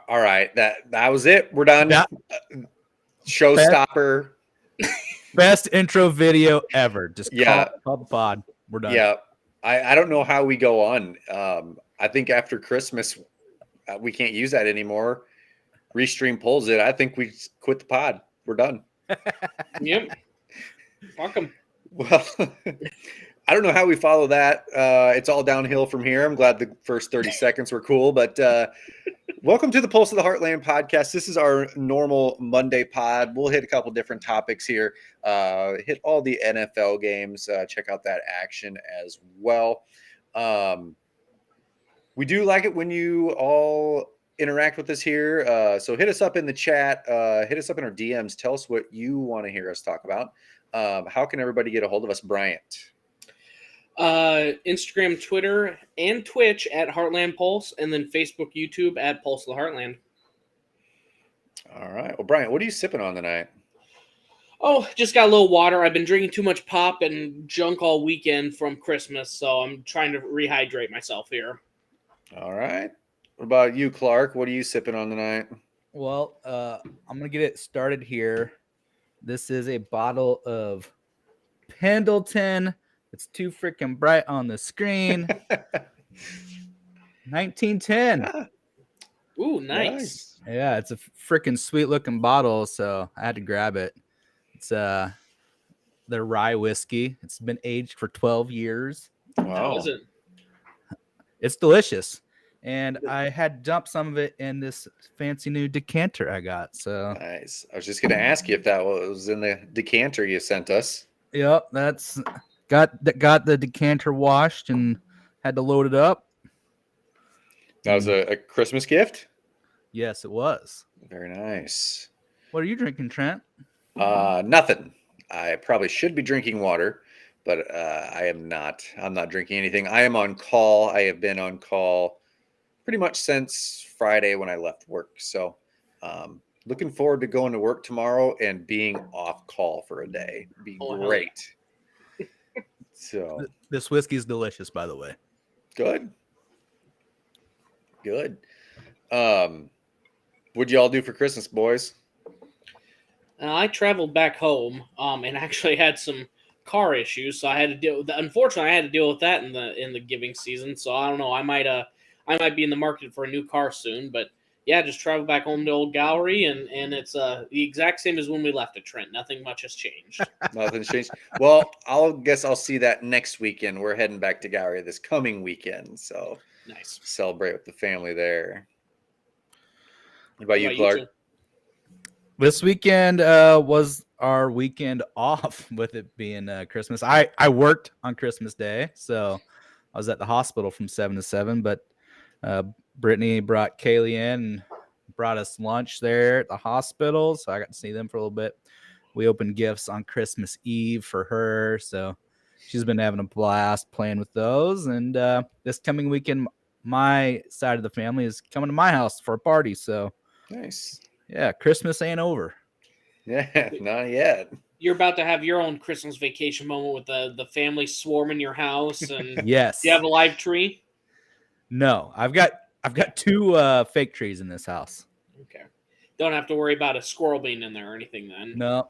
All right, that was it. We're done. That- Showstopper. Best intro video ever. Just Yeah. call the pod. We're done. Yeah, I don't know how we go on. I think after Christmas, we can't use that anymore. Restream pulls it. I think we quit the pod. We're done. Yep. Fuck 'em. Well, I don't know how we follow that. It's all downhill from here. I'm glad the first 30 seconds were cool, but welcome to the Pulse of the Heartland podcast. This is our normal Monday pod. We'll hit a couple different topics here, hit all the NFL games, check out that action as well. We do like it when you all interact with us here. So hit us up in the chat, hit us up in our DMs. Tell us what you want to hear us talk about. How can everybody get a hold of us, Bryant? Instagram, Twitter, and Twitch at Heartland Pulse, and then Facebook, YouTube at Pulse of the Heartland. All right. Well, Bryant, what are you sipping on tonight? Oh, just got a little water. I've been drinking too much pop and junk all weekend from Christmas, so I'm trying to rehydrate myself here. All right. What about you, Clark? What are you sipping on tonight? Well, I'm going to get it started here. This is a bottle of Pendleton. It's too freaking bright on the screen. 1910. Ooh, nice. Yeah, it's a freaking sweet looking bottle, so I had to grab it. It's the rye whiskey. It's been aged for 12 years. Wow. How is it? It's delicious. And I had dumped some of it in this fancy new decanter I got. So Nice. I was just going to ask you if that was in the decanter you sent us. yep, that's got the decanter washed and had to load it up. That was a Christmas gift? Yes, it was. Very nice. What are you drinking, Trent? Nothing. I probably should be drinking water, but I am not. I'm not drinking anything. I am on call. I have been on call pretty much since Friday when I left work. So looking forward to going to work tomorrow and being off call for a day. It'd be great. So This whiskey is delicious, by the way. good. What'd you all do for Christmas, boys? I traveled back home and actually had some car issues, so I had to deal with that. Unfortunately, I had to deal with that in the giving season. So I don't know. I might be in the market for a new car soon, but yeah, just travel back home to Old Gallery, and it's the exact same as when we left at Trent. Nothing much has changed. Nothing's changed. Well, I'll see that next weekend. We're heading back to Gallery this coming weekend, so Nice. celebrate with the family there. What about you, Clark? This weekend was our weekend off with it being Christmas. I worked on Christmas Day, so I was at the hospital from 7 to 7, but Brittany brought Kaylee in and brought us lunch there at the hospital, so I got to see them for a little bit. We opened gifts on Christmas Eve for her, so she's been having a blast playing with those. And this coming weekend, my side of the family is coming to my house for a party, so Nice. yeah, Christmas ain't over. Yeah, not yet. You're about to have your own Christmas vacation moment with the family swarming your house, and Yes. you have a live tree. No, I've got 2 fake trees in this house. Okay, don't have to worry about a squirrel being in there or anything then. No,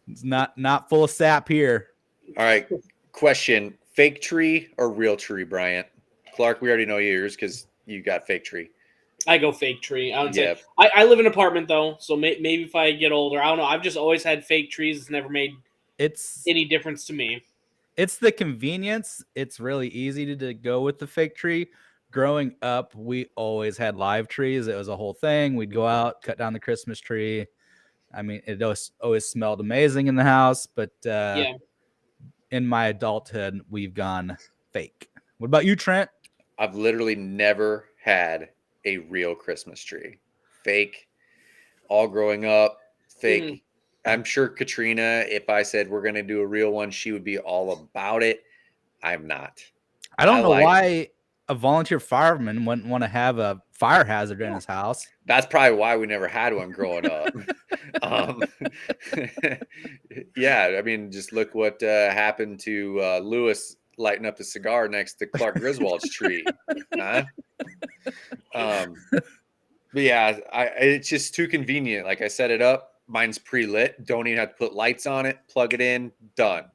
it's not full of sap here. All right. Question: fake tree or real tree, Bryant? Clark, we already know yours because you got fake tree. I go fake tree. I would Yeah. say I live in an apartment though, so maybe if I get older, I don't know. I've just always had fake trees. It's never made It's any difference to me. It's the convenience. It's really easy to go with the fake tree. Growing up, we always had live trees. It was a whole thing. We'd go out, cut down the Christmas tree. I mean, it always smelled amazing in the house, but Yeah. in my adulthood, we've gone fake. What about you, Trent? I've literally never had a real Christmas tree. Fake. All growing up, fake. I'm sure Katrina, if I said we're going to do a real one, she would be all about it. I'm not. I don't know why a volunteer fireman wouldn't want to have a fire hazard in his house. That's probably why we never had one growing up. Yeah, I mean, just look what happened to Lewis lighting up the cigar next to Clark Griswold's tree. Huh? But yeah, it's just too convenient. Like I set it up, mine's pre-lit. Don't even have to put lights on it. Plug it in, done.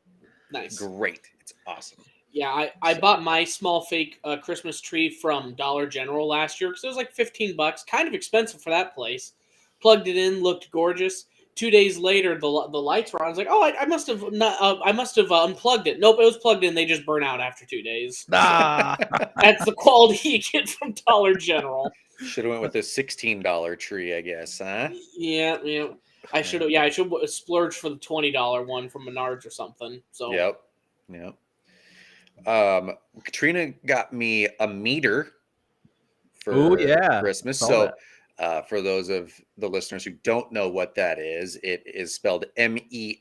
Nice. Great. It's awesome. Yeah, I bought my small fake Christmas tree from Dollar General last year because it was like $15, kind of expensive for that place. Plugged it in, looked gorgeous. 2 days later, the lights were on. I was like, oh, I must have not, I must have unplugged it. Nope, it was plugged in. They just burn out after 2 days. Ah, That's the quality you get from Dollar General. Should have went with the $16 tree, I guess, huh? Yeah, yeah. I should have. Yeah, I should splurge for the $20 one from Menards or something. So Yep. Katrina got me a meter oh for yeah, Christmas. saw So that. for those of the listeners who don't know what that is, it is spelled MEATER,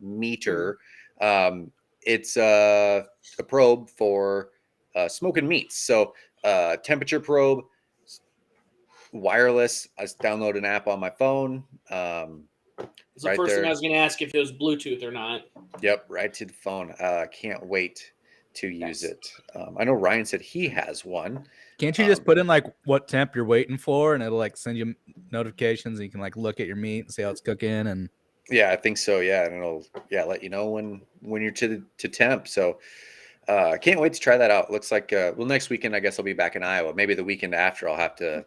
meter. It's a probe for smoking meats. So temperature probe, wireless. I just download an app on my phone. it's the Right first thing there. I was going to ask if it was Bluetooth or not. Yep, right to the phone. Can't wait to use Yes. it. I know Ryan said he has one. Can't you just put in like what temp you're waiting for, and it'll like send you notifications, and you can like look at your meat and see how it's cooking? And Yeah, I think so. Yeah, and it'll let you know when you're to temp. So can't wait to try that out. Looks like next weekend I guess I'll be back in Iowa. Maybe the weekend after I'll have to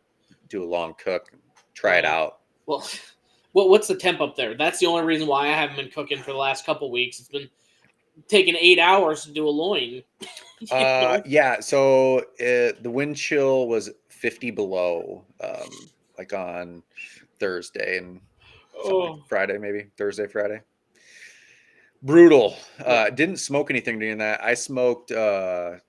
do a long cook, try it out. Well, what's the temp up there? That's the only reason why I haven't been cooking for the last couple weeks. It's been taking 8 hours to do a loin. Yeah, so the wind chill was 50 below, like on Thursday and Friday, maybe Thursday, Friday. Brutal. Didn't smoke anything during that. I smoked a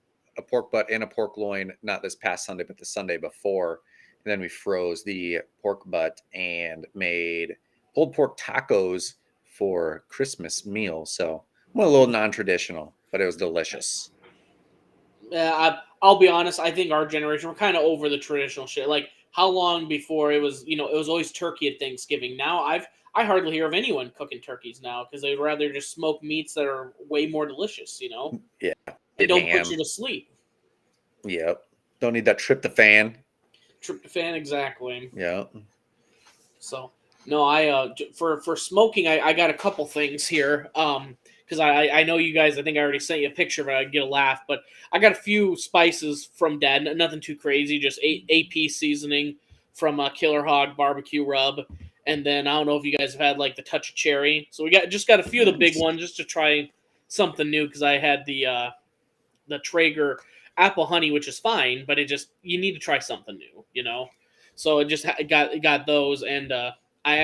pork butt and a pork loin, not this past Sunday, but the Sunday before. And then we froze the pork butt and made pulled pork tacos for Christmas meal. So went a little non-traditional, but it was delicious. I'll be honest. I think our generation, we're kind of over the traditional shit. Like, how long before it was, it was always turkey at Thanksgiving. Now I hardly hear of anyone cooking turkeys now because they'd rather just smoke meats that are way more delicious, Yeah. and don't put you to sleep. Yep. Don't need that tryptophan. Tryptophan, exactly. Yeah. So no, I for smoking, I got a couple things here. Because I know you guys. I think I already sent you a picture of it. I'd get a laugh, but I got a few spices from Dad. Nothing too crazy. Just AP seasoning from Killer Hog barbecue rub, and then I don't know if you guys have had like the touch of cherry. So we got a few of the big ones just to try something new because I had the Traeger apple honey, which is fine, but you need to try something new. So it just got those, and I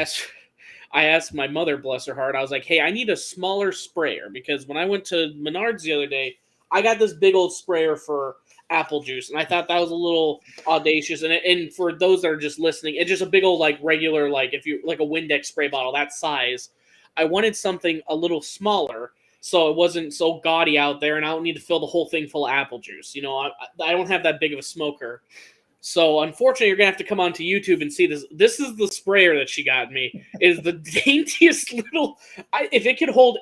asked my mother, bless her heart, I was like, hey, I need a smaller sprayer because when I went to Menards the other day, I got this big old sprayer for apple juice, and I thought that was a little audacious. And for those that are just listening, it's just a big old like regular if you like a Windex spray bottle that size. I wanted something a little smaller so it wasn't so gaudy out there, and I don't need to fill the whole thing full of apple juice. I don't have that big of a smoker. So unfortunately, you're gonna have to come onto YouTube and see this. This is the sprayer that she got me. Is the daintiest little. If it could hold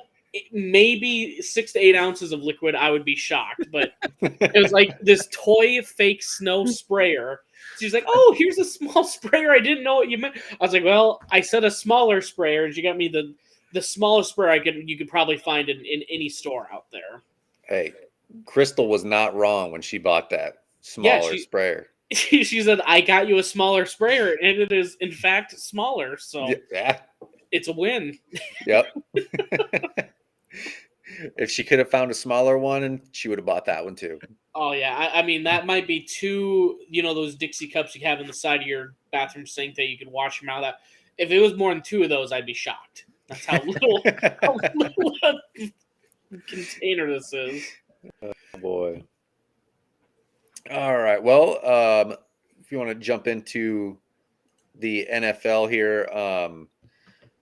maybe 6 to 8 ounces of liquid, I would be shocked. But it was like this toy fake snow sprayer. She's like, "Oh, here's a small sprayer. I didn't know what you meant." I was like, "Well, I said a smaller sprayer, and she got me the smallest sprayer you could probably find in any store out there." Hey, Crystal was not wrong when she bought that smaller sprayer. She said, I got you a smaller sprayer, and it is, in fact, smaller. So it's a win. Yep. If she could have found a smaller one, and she would have bought that one too. Oh, yeah. I mean, that might be two, those Dixie cups you have in the side of your bathroom sink that you could wash your mouth out. If it was more than two of those, I'd be shocked. That's how little a container this is. Oh, boy. All right. Well, if you want to jump into the NFL here,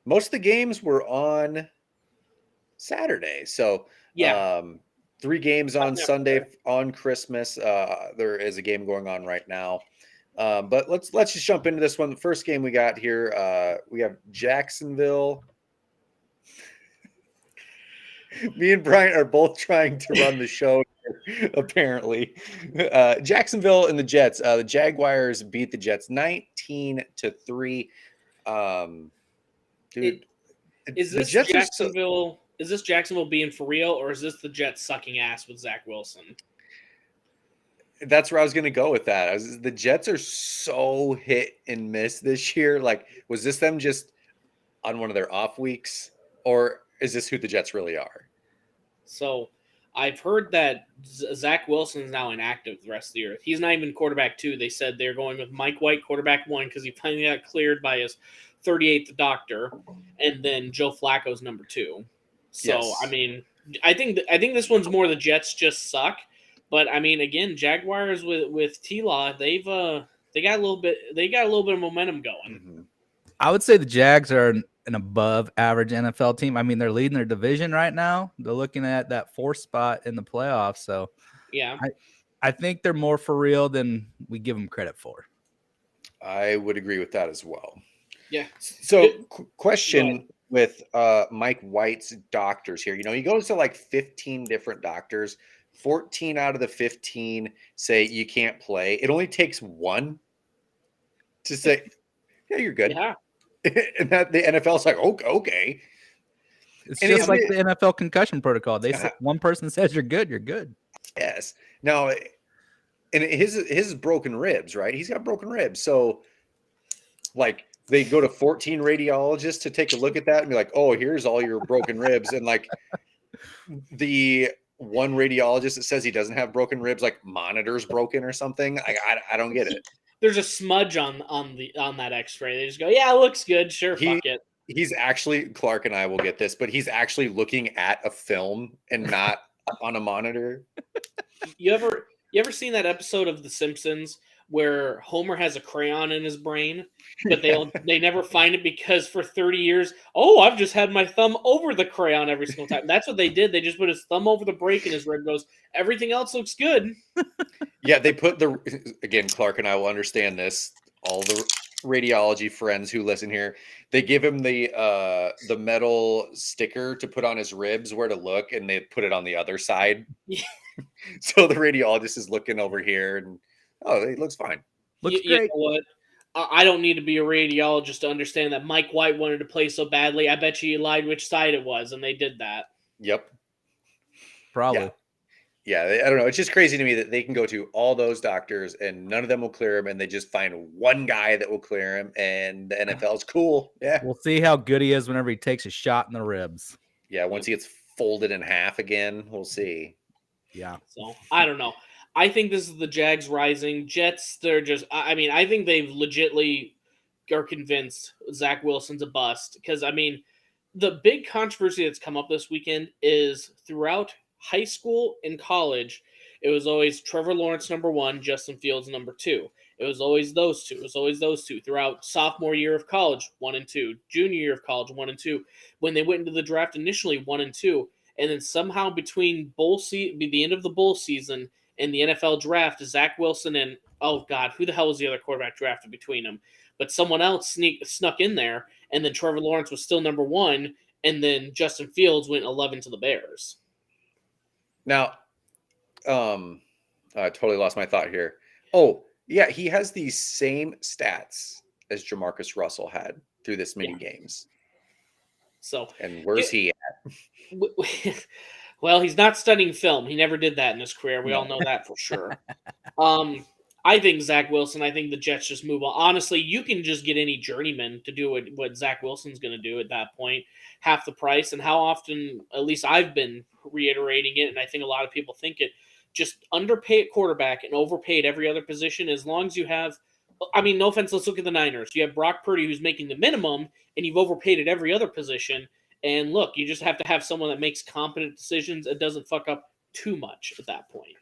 most of the games were on Saturday. So, 3 games on Sunday on Christmas. There is a game going on right now. But let's just jump into this one. The first game we got here, we have Jacksonville. Me and Bryant are both trying to run the show. apparently. Jacksonville and the Jets. The Jaguars beat the Jets 19-3. Dude, Is the this Jets are so. Jacksonville? Is this Jacksonville being for real, or is this the Jets sucking ass with Zach Wilson? That's where I was going to go with that. The Jets are so hit and miss this year. Like, was this them just on one of their off weeks, or is this who the Jets really are? So, I've heard that Zach Wilson is now inactive the rest of the year. He's not even quarterback 2. They said they're going with Mike White, quarterback 1, because he finally got cleared by his 38th doctor, and then Joe Flacco's number 2. So, Yes. I mean, I think this one's more the Jets just suck. But I mean, again, Jaguars with T-Law, they got a little bit of momentum going. Mm-hmm. I would say the Jags are an above average NFL team. I mean, they're leading their division right now. They're looking at that 4th spot in the playoffs. So Yeah, I think they're more for real than we give them credit for. I would agree with that as well. yeah. So, question with Mike White's doctors here. He goes to like 15 different doctors. 14 out of the 15 say you can't play. It only takes one to say, yeah, you're good. Yeah. And that the NFL's like, okay. It's And just like the NFL concussion protocol. They say one person says you're good, you're good. Yes. Now, and his broken ribs, right? He's got broken ribs. So, like, they go to 14 radiologists to take a look at that and be like, oh, here's all your broken ribs. And like the one radiologist that says he doesn't have broken ribs, like monitor's broken or something. I don't get it. There's a smudge on that X-ray. They just go, yeah, it looks good. Sure, fuck it. He's actually, Clark and I will get this, but he's actually looking at a film and not on a monitor. You ever seen that episode of The Simpsons where Homer has a crayon in his brain, but they never find it because for 30 years, I've just had my thumb over the crayon every single time. That's what they did. They just put his thumb over the break and his rib goes, everything else looks good. Yeah, they put again, Clark and I will understand this. All the radiology friends who listen here, they give him the metal sticker to put on his ribs where to look, and they put it on the other side. Yeah. So the radiologist is looking over here and it looks fine. Looks You great. know what? I don't need to be a radiologist to understand that Mike White wanted to play so badly. I bet you lied which side it was, and they did that. Yep. Probably. Yeah, I don't know. It's just crazy to me that they can go to all those doctors and none of them will clear him, and they just find one guy that will clear him, and the NFL's cool. Yeah. We'll see how good he is whenever he takes a shot in the ribs. Yeah, once he gets folded in half again, we'll see. Yeah. So, I don't know. I think this is the Jags rising. Jets, they're just, I mean, I think they've legitly are convinced Zach Wilson's a bust. Because, I mean, the big controversy that's come up this weekend is throughout high school and college, it was always Trevor Lawrence number 1, Justin Fields number 2. It was always those two. It was always those two throughout sophomore year of college, 1 and 2. Junior year of college, 1 and 2. When they went into the draft initially, 1 and 2. And then somehow between the end of the bowl season and the NFL draft, Zach Wilson and, oh God, who the hell was the other quarterback drafted between them? But someone else snuck in there, and then Trevor Lawrence was still number 1, and then Justin Fields went 11 to the Bears. Now, I totally lost my thought here. Oh, yeah, he has the same stats as Jamarcus Russell had through this many games. So, and where's he at? Well, he's not studying film. He never did that in his career. We all know that for sure. I think Zach Wilson, I think the Jets just move on. Honestly, you can just get any journeyman to do what Zach Wilson's going to do at that point, half the price. And how often, at least I've been reiterating it, and I think a lot of people think it, just underpay at quarterback and overpay at every other position. As long as you have, I mean, no offense, let's look at the Niners. You have Brock Purdy who's making the minimum, and you've overpaid at every other position. And look, you just have to have someone that makes competent decisions and doesn't fuck up too much at that point.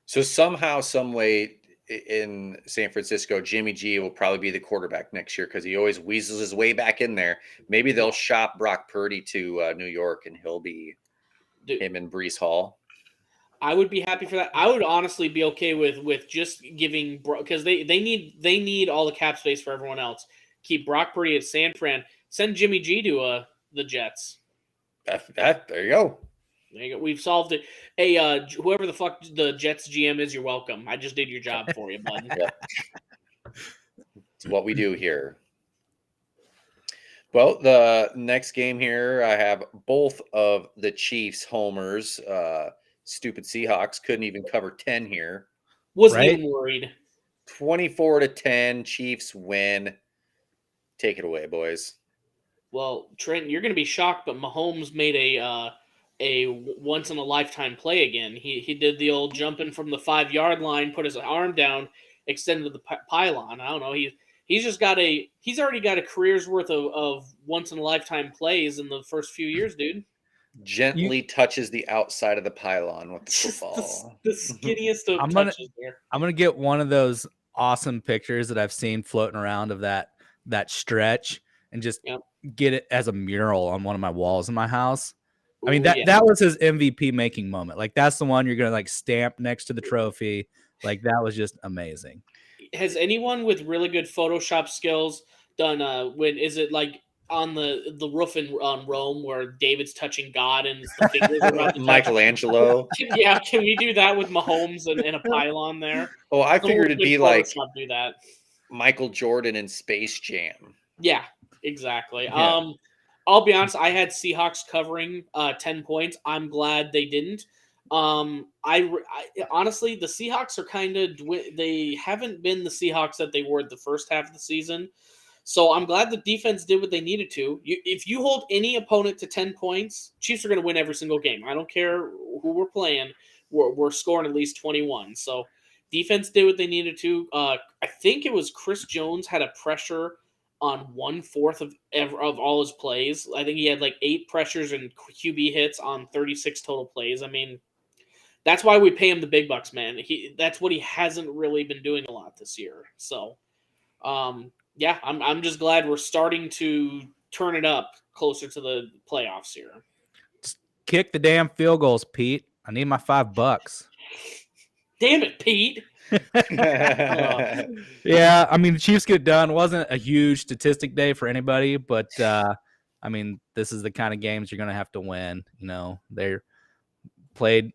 So somehow, some way in San Francisco, Jimmy G will probably be the quarterback next year because he always weasels his way back in there. Maybe they'll shop Brock Purdy to New York, and he'll be him and Breece Hall. I would be happy for that. I would honestly be okay with just giving, because they need all the cap space for everyone else. Keep Brock Purdy at San Fran. Send Jimmy G to the Jets. There you go. There you go. We've solved it. Hey, whoever the fuck the Jets GM is, you're welcome. I just did your job for you, bud. Yep. It's what we do here. Well, the next game here, I have both of the Chiefs homers. Stupid Seahawks couldn't even cover 10 here. Wasn't Right? even worried. 24-10, Chiefs win. Take it away, boys. Well, Trent, you're going to be shocked, but Mahomes made a once in a lifetime play again. He did the old jumping from the 5-yard line, put his arm down, extended the pylon. I don't know. He's already got a career's worth of once in a lifetime plays in the first few years, dude. Gently touches the outside of the pylon with the Just football. the skinniest of I'm gonna- touches there. I'm gonna get one of those awesome pictures that I've seen floating around of that stretch and just Yep. get it as a mural on one of my walls in my house. I mean, Ooh, yeah. that was his MVP making moment. Like, that's the one you're gonna like stamp next to the trophy. Like, that was just amazing. Has anyone with really good Photoshop skills done when is it like on the roof in Rome where David's touching God and the fingers are about to touch? Michelangelo. Yeah, can we do that with Mahomes and a pylon there? Oh, I Someone figured with it'd good be like Photoshop do that. Michael Jordan in Space Jam. Yeah, exactly. Yeah. I'll be honest, I had Seahawks covering 10 points. I'm glad they didn't. I honestly, the Seahawks are kind of they haven't been the Seahawks that they were the first half of the season. So I'm glad the defense did what they needed to. If you hold any opponent to 10 points, Chiefs are going to win every single game. I don't care who we're playing. We're scoring at least 21. So defense did what they needed to. I think it was Chris Jones had a pressure on 1/4 of all his plays. I think he had like 8 pressures and QB hits on 36 total plays. I mean, that's why we pay him the big bucks, man. That's what he hasn't really been doing a lot this year. So, yeah, I'm just glad we're starting to turn it up closer to the playoffs here. Just kick the damn field goals, Pete. I need my $5. Damn it, Pete. Yeah, I mean, the Chiefs get done. Wasn't a huge statistic day for anybody, but I mean, this is the kind of games you're gonna have to win. You know, they played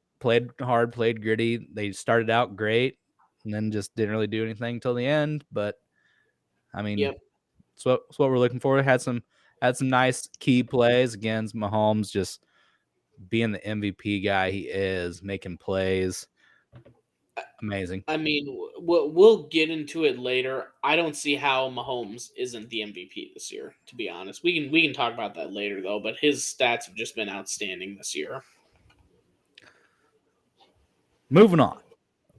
hard, played gritty. They started out great, and then just didn't really do anything until the end. But I mean, Yep. it's what we're looking for. Had some nice key plays against Mahomes, just being the MVP guy he is, making plays. Amazing. I mean, we'll get into it later. I don't see how Mahomes isn't the MVP this year. To be honest, we can talk about that later though. But his stats have just been outstanding this year. Moving on.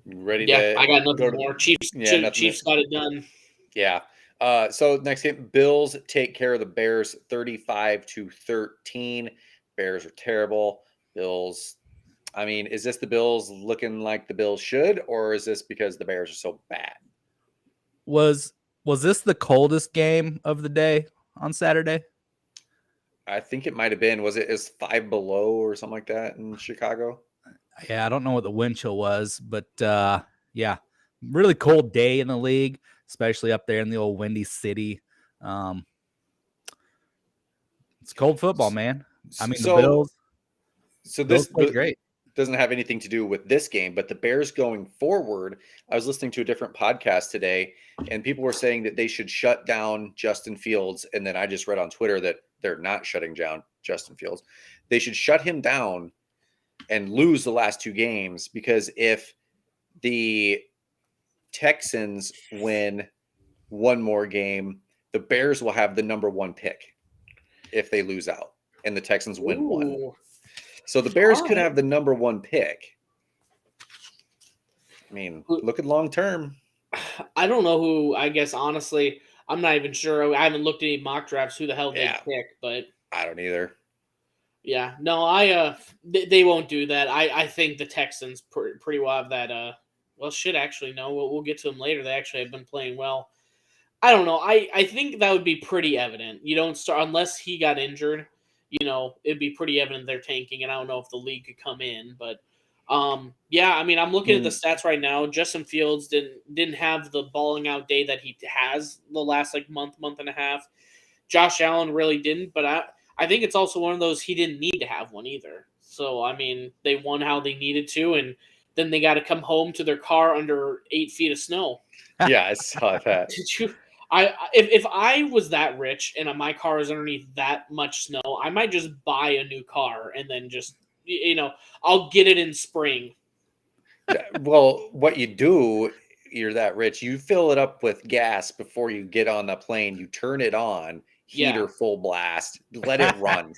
Ready Yeah, to I got go nothing to- more. Chiefs, Yeah, nothing Chiefs got it done. Yeah. So next game, Bills take care of the Bears 35-13. Bears are terrible. Bills. I mean, is this the Bills looking like the Bills should, or is this because the Bears are so bad? Was this the coldest game of the day on Saturday? I think it might have been. Was it 5 below or something like that in Chicago? Yeah, I don't know what the wind chill was, but yeah, really cold day in the league, especially up there in the old Windy City. It's cold football, man. I mean, the Bills. So Bills this played great. doesn't have anything to do with this game, but the Bears going forward. I was listening to a different podcast today, and people were saying that they should shut down Justin Fields. And then I just read on Twitter that they're not shutting down Justin Fields. They should shut him down and lose the last 2 games, because if the Texans win one more game, the Bears will have the number 1 pick if they lose out and the Texans win one. Ooh. So the Bears could Alright. have the number 1 pick. I mean, look at long term. I don't know who. I guess honestly, I'm not even sure. I haven't looked at any mock drafts. Who the hell they Yeah. pick? But I don't either. yeah, no, they won't do that. I think the Texans pretty well have that. Well, shit, actually, no. We'll get to them later. They actually have been playing well. I don't know. I think that would be pretty evident. You don't start unless he got injured. You know, it'd be pretty evident they're tanking, and I don't know if the league could come in, but yeah. I mean, I'm looking at the stats right now. Justin Fields didn't have the balling out day that he has the last like month and a half. Josh Allen really didn't, but I think it's also one of those he didn't need to have one either. So I mean, they won how they needed to, and then they got to come home to their car under 8 feet of snow. Yeah, I saw that. Did you? If I was that rich and my car is underneath that much snow, I might just buy a new car and then just I'll get it in spring. Well, what you do, you're that rich, you fill it up with gas before you get on the plane. You turn it on, heater Yeah. full blast, let it run.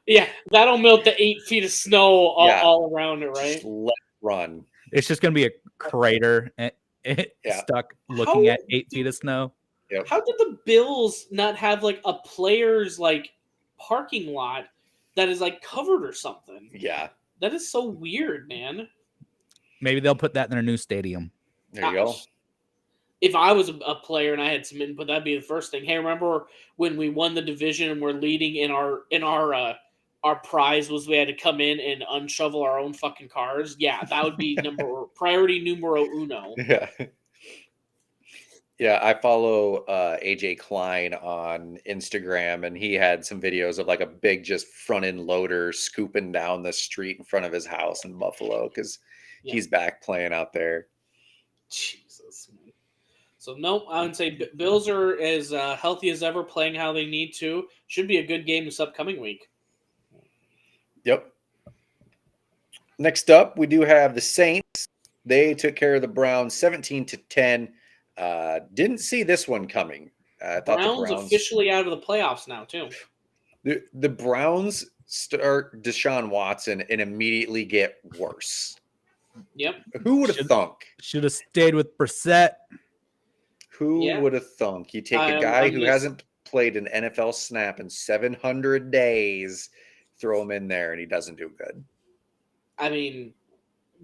Yeah, that'll melt the 8 feet of snow Yeah. all around it, right? Just let it run. It's just gonna be a crater Yeah. stuck looking How at 8 feet of snow. Yep. How did the Bills not have like a player's like parking lot that is like covered or something? Yeah. That is so weird, man. Maybe they'll put that in their new stadium. There you go. If I was a player and I had some input, that'd be the first thing. Hey, remember when we won the division and we're leading in our prize was we had to come in and unshovel our own fucking cars? Yeah, that would be priority numero uno. Yeah. Yeah, I follow AJ Klein on Instagram, and he had some videos of like a big, just front end loader scooping down the street in front of his house in Buffalo because he's back playing out there. Jesus. Man. So no, I would say Bills are as healthy as ever, playing how they need to. Should be a good game this upcoming week. Yep. Next up, we do have the Saints. They took care of the Browns 17-10. Didn't see this one coming. I thought the Browns officially out of the playoffs now too. The Browns start Deshaun Watson and immediately get worse. Yep. Who would have thunk? Should have stayed with Brissett. Who would have thunk? You take a guy who hasn't played an NFL snap in 700 days, throw him in there, and he doesn't do good. I mean,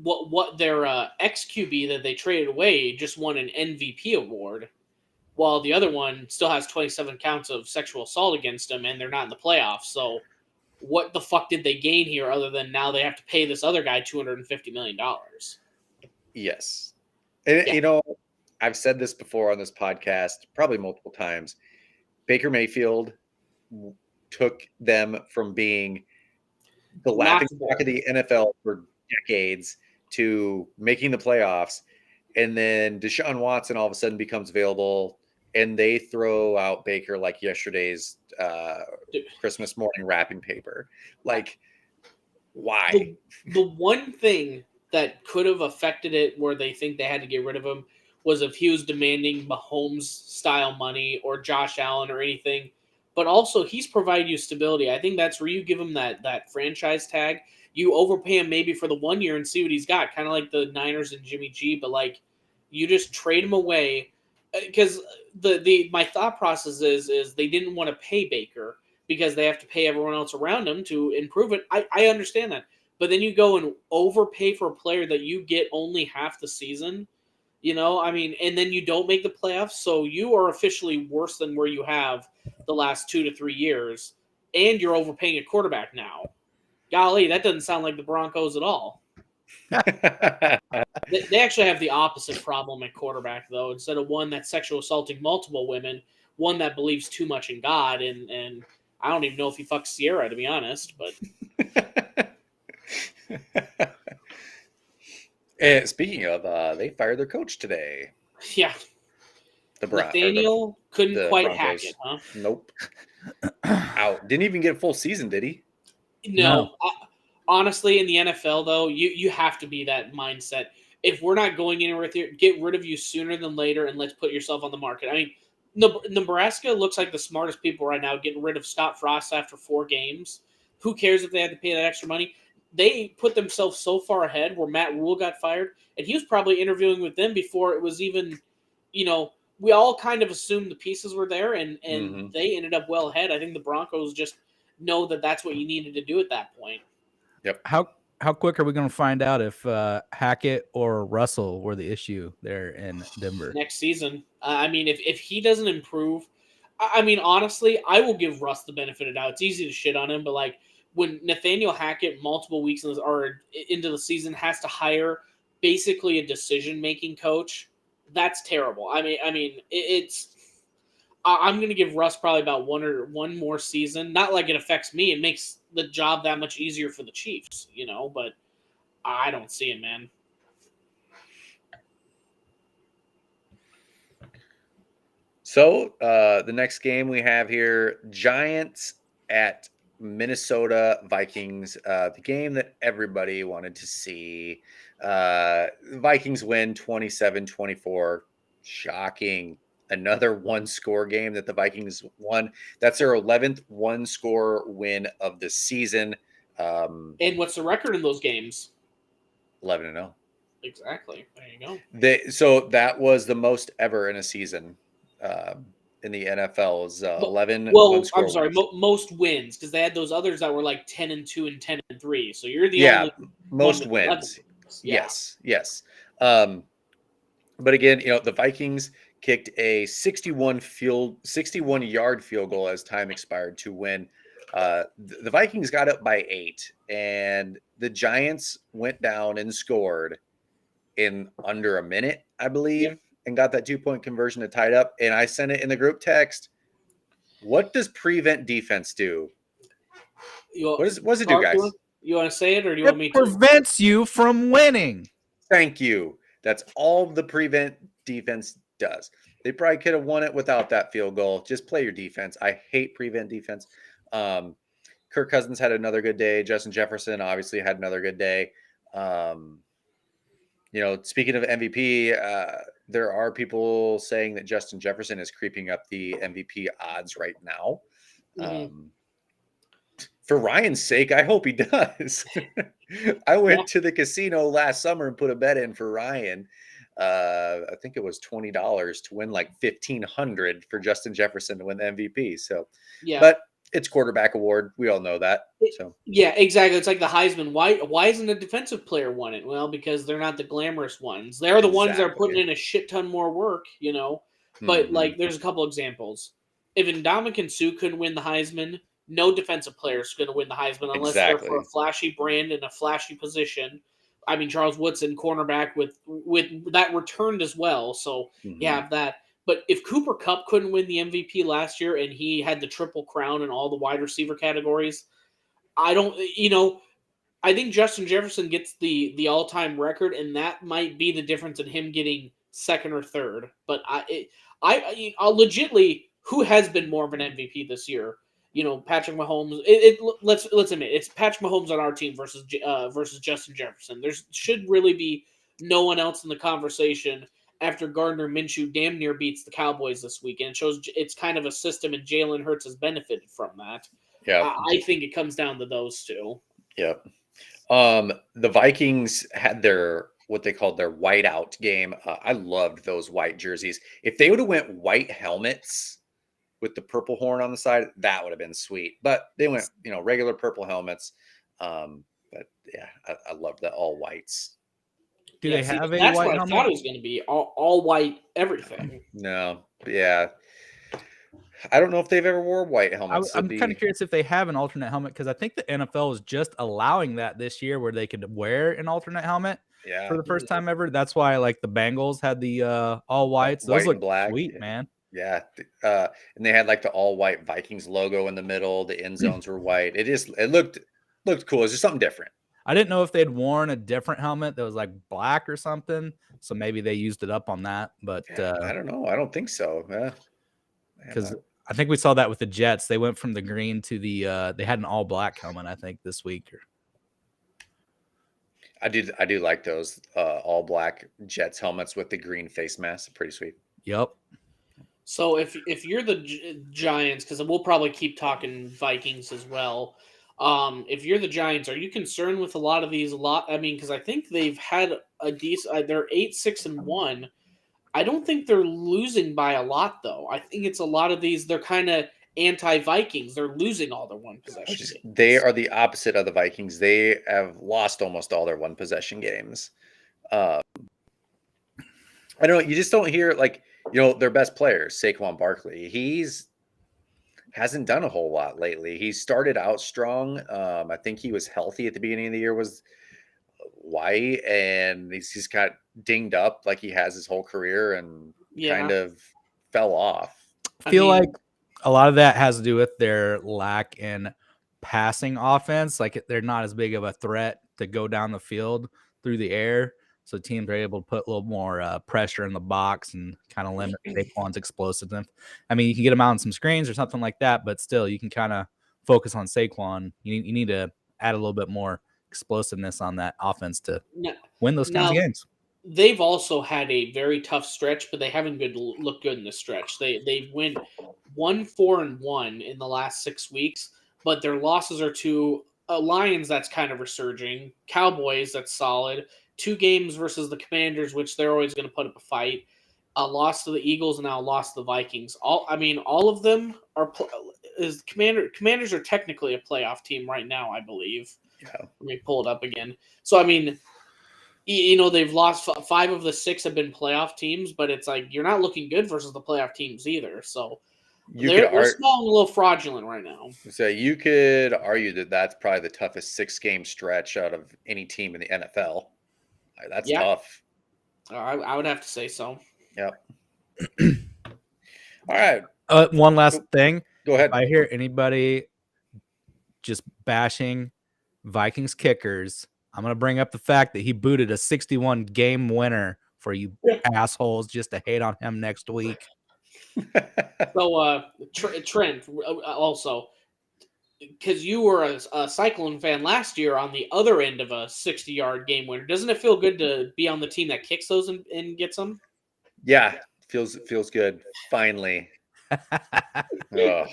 what their ex-QB that they traded away just won an MVP award, while the other one still has 27 counts of sexual assault against him, and they're not in the playoffs. So what the fuck did they gain here other than now they have to pay this other guy $250 million? Yes. And, you know, I've said this before on this podcast, probably multiple times. Baker Mayfield took them from being the laughingstock of the NFL for decades to making the playoffs. And then Deshaun Watson all of a sudden becomes available, and they throw out Baker like yesterday's Christmas morning wrapping paper. Like, why? The one thing that could have affected it where they think they had to get rid of him was if he was demanding Mahomes-style money or Josh Allen or anything. But also, he's provided you stability. I think that's where you give him that franchise tag. You overpay him maybe for the 1 year and see what he's got, kind of like the Niners and Jimmy G. But, like, you just trade him away. Because my thought process is they didn't want to pay Baker because they have to pay everyone else around him to improve it. I understand that. But then you go and overpay for a player that you get only half the season. You know, I mean, and then you don't make the playoffs, so you are officially worse than where you have the last 2 to 3 years, and you're overpaying a quarterback now. Golly, that doesn't sound like the Broncos at all. They actually have the opposite problem at quarterback, though. Instead of one that's sexual assaulting multiple women, one that believes too much in God, and I don't even know if he fucks Sierra, to be honest, but... And speaking of, they fired their coach today. Yeah. Nathaniel couldn't quite hack it, huh? Nope. Out. Didn't even get a full season, did he? No. Honestly, in the NFL, though, you have to be that mindset. If we're not going anywhere with you, get rid of you sooner than later, and let's put yourself on the market. I mean, Nebraska looks like the smartest people right now, getting rid of Scott Frost after 4 games. Who cares if they had to pay that extra money? They put themselves so far ahead where Matt Rule got fired, and he was probably interviewing with them before it was even, we all kind of assumed the pieces were there, and they ended up well ahead. I think the Broncos just know that that's what you needed to do at that point. Yep. How quick are we going to find out if Hackett or Russell were the issue there in Denver next season? I mean, if he doesn't improve, I mean, honestly, I will give Russ the benefit of the doubt. It's easy to shit on him, but like when Nathaniel Hackett multiple weeks into the season has to hire basically a decision-making coach, that's terrible. I mean, it's. I'm going to give Russ probably about one more season. Not like it affects me. It makes the job that much easier for the Chiefs, but I don't see it, man. So the next game we have here, Giants at Minnesota Vikings, the game that everybody wanted to see. Vikings win 27-24. Shocking. Another one-score game that the Vikings won. That's their 11th one-score win of the season. And what's the record in those games? 11-0. Exactly. There you go. So that was the most ever in a season. In the NFL is 11 one-score I'm sorry, wins. most wins, because they had those others that were like 10-2 and 10-3. So you're the only most wins. Yeah. Yes. But again, the Vikings kicked a 61-yard field goal as time expired to win. The Vikings got up by 8, and the Giants went down and scored in under a minute, I believe. Yep. And got that 2-point conversion to tie it up. And I sent it in the group text. What does prevent defense do? What does it do, guys? You want to say it, or do you want me to? It prevents you from winning. Thank you. That's all the prevent defense does. They probably could have won it without that field goal. Just play your defense. I hate prevent defense. Kirk Cousins had another good day. Justin Jefferson obviously had another good day. Speaking of MVP, there are people saying that Justin Jefferson is creeping up the MVP odds right now. Mm-hmm. For Ryan's sake, I hope he does. I went to the casino last summer and put a bet in for Ryan. I think it was $20 to win like $1,500 for Justin Jefferson to win the MVP. So, yeah, but it's quarterback award. We all know that. So yeah, exactly. It's like the Heisman. Why isn't a defensive player won it? Well, because they're not the glamorous ones. They're the ones that are putting in a shit ton more work, But like, there's a couple examples. If Ndamukong Suh couldn't win the Heisman, no defensive player is going to win the Heisman unless they're for a flashy brand and a flashy position. I mean, Charles Woodson, cornerback, with that returned as well. So you have that. But if Cooper Kupp couldn't win the MVP last year and he had the triple crown in all the wide receiver categories, I think Justin Jefferson gets the all-time record, and that might be the difference in him getting second or third. But I legitimately, who has been more of an MVP this year? Patrick Mahomes. Let's admit it's Patrick Mahomes on our team versus Justin Jefferson. There should really be no one else in the conversation after Gardner Minshew damn near beats the Cowboys this weekend. It shows it's kind of a system, and Jalen Hurts has benefited from that. Yeah, I think it comes down to those two. Yep. The Vikings had what they called their whiteout game. I loved those white jerseys. If they would have went white helmets with the purple horn on the side, that would have been sweet. But they went, regular purple helmets. But yeah, I love the all whites. Do they have a that's white what helmet? I thought it was going to be all white everything. No, yeah. I don't know if they've ever wore white helmets. I'm kind of curious if they have an alternate helmet, because I think the NFL is just allowing that this year, where they could wear an alternate helmet for the first time ever. That's why like the Bengals had the all whites. Those look black, sweet, man. Yeah. And they had like the all white Vikings logo in the middle. The end zones were white. It looked cool. It's just something different. I didn't know if they'd worn a different helmet that was like black or something. So maybe they used it up on that. But I don't know. I don't think so. Because I think we saw that with the Jets. They went from the green to the they had an all black helmet, I think, this week. I do like those all black Jets helmets with the green face mask. Pretty sweet. Yep. So if you're the Giants, because we'll probably keep talking Vikings as well. If you're the Giants, are you concerned with a lot of these? I mean, because I think they've had a decent. They're 8-6-1. I don't think they're losing by a lot, though. I think it's a lot of these. They're kind of anti-Vikings. They're losing all their one possession games. They are the opposite of the Vikings. They have lost almost all their one possession games. I don't know. You just don't hear their best players, Saquon Barkley. Hasn't done a whole lot lately. He started out strong. I think he was healthy at the beginning of the year, was white, and he's just got dinged up like he has his whole career, and kind of fell off. I feel like a lot of that has to do with their lack in passing offense. Like they're not as big of a threat to go down the field through the air. So teams are able to put a little more pressure in the box and kind of limit Saquon's explosiveness. I mean, you can get him out on some screens or something like that, but still, you can kind of focus on Saquon. You need to add a little bit more explosiveness on that offense to win those kinds of games. They've also had a very tough stretch, but they haven't looked good in the stretch. They went 1-4-1 in the last 6 weeks, but their losses are to Lions that's kind of resurging, Cowboys that's solid, 2 games versus the Commanders, which they're always going to put up a fight, a loss to the Eagles, and now a loss to the Vikings. All of them are Commanders are technically a playoff team right now, I believe. Yeah. Let me pull it up again. So I mean, you know, they've lost 5 of the 6 have been playoff teams, but it's like you're not looking good versus the playoff teams either. So they're small and a little fraudulent right now. So you could argue that that's probably the toughest 6-game stretch out of any team in the NFL. That's tough. I would have to say so. Yep. All right. One last thing. Go ahead. If I hear anybody just bashing Vikings kickers, I'm going to bring up the fact that he booted a 61 game winner for you assholes just to hate on him next week. So, Trent, also, because you were a Cyclone fan last year on the other end of a 60-yard game winner, doesn't it feel good to be on the team that kicks those and gets them? Yeah, feels good. Finally. Oh.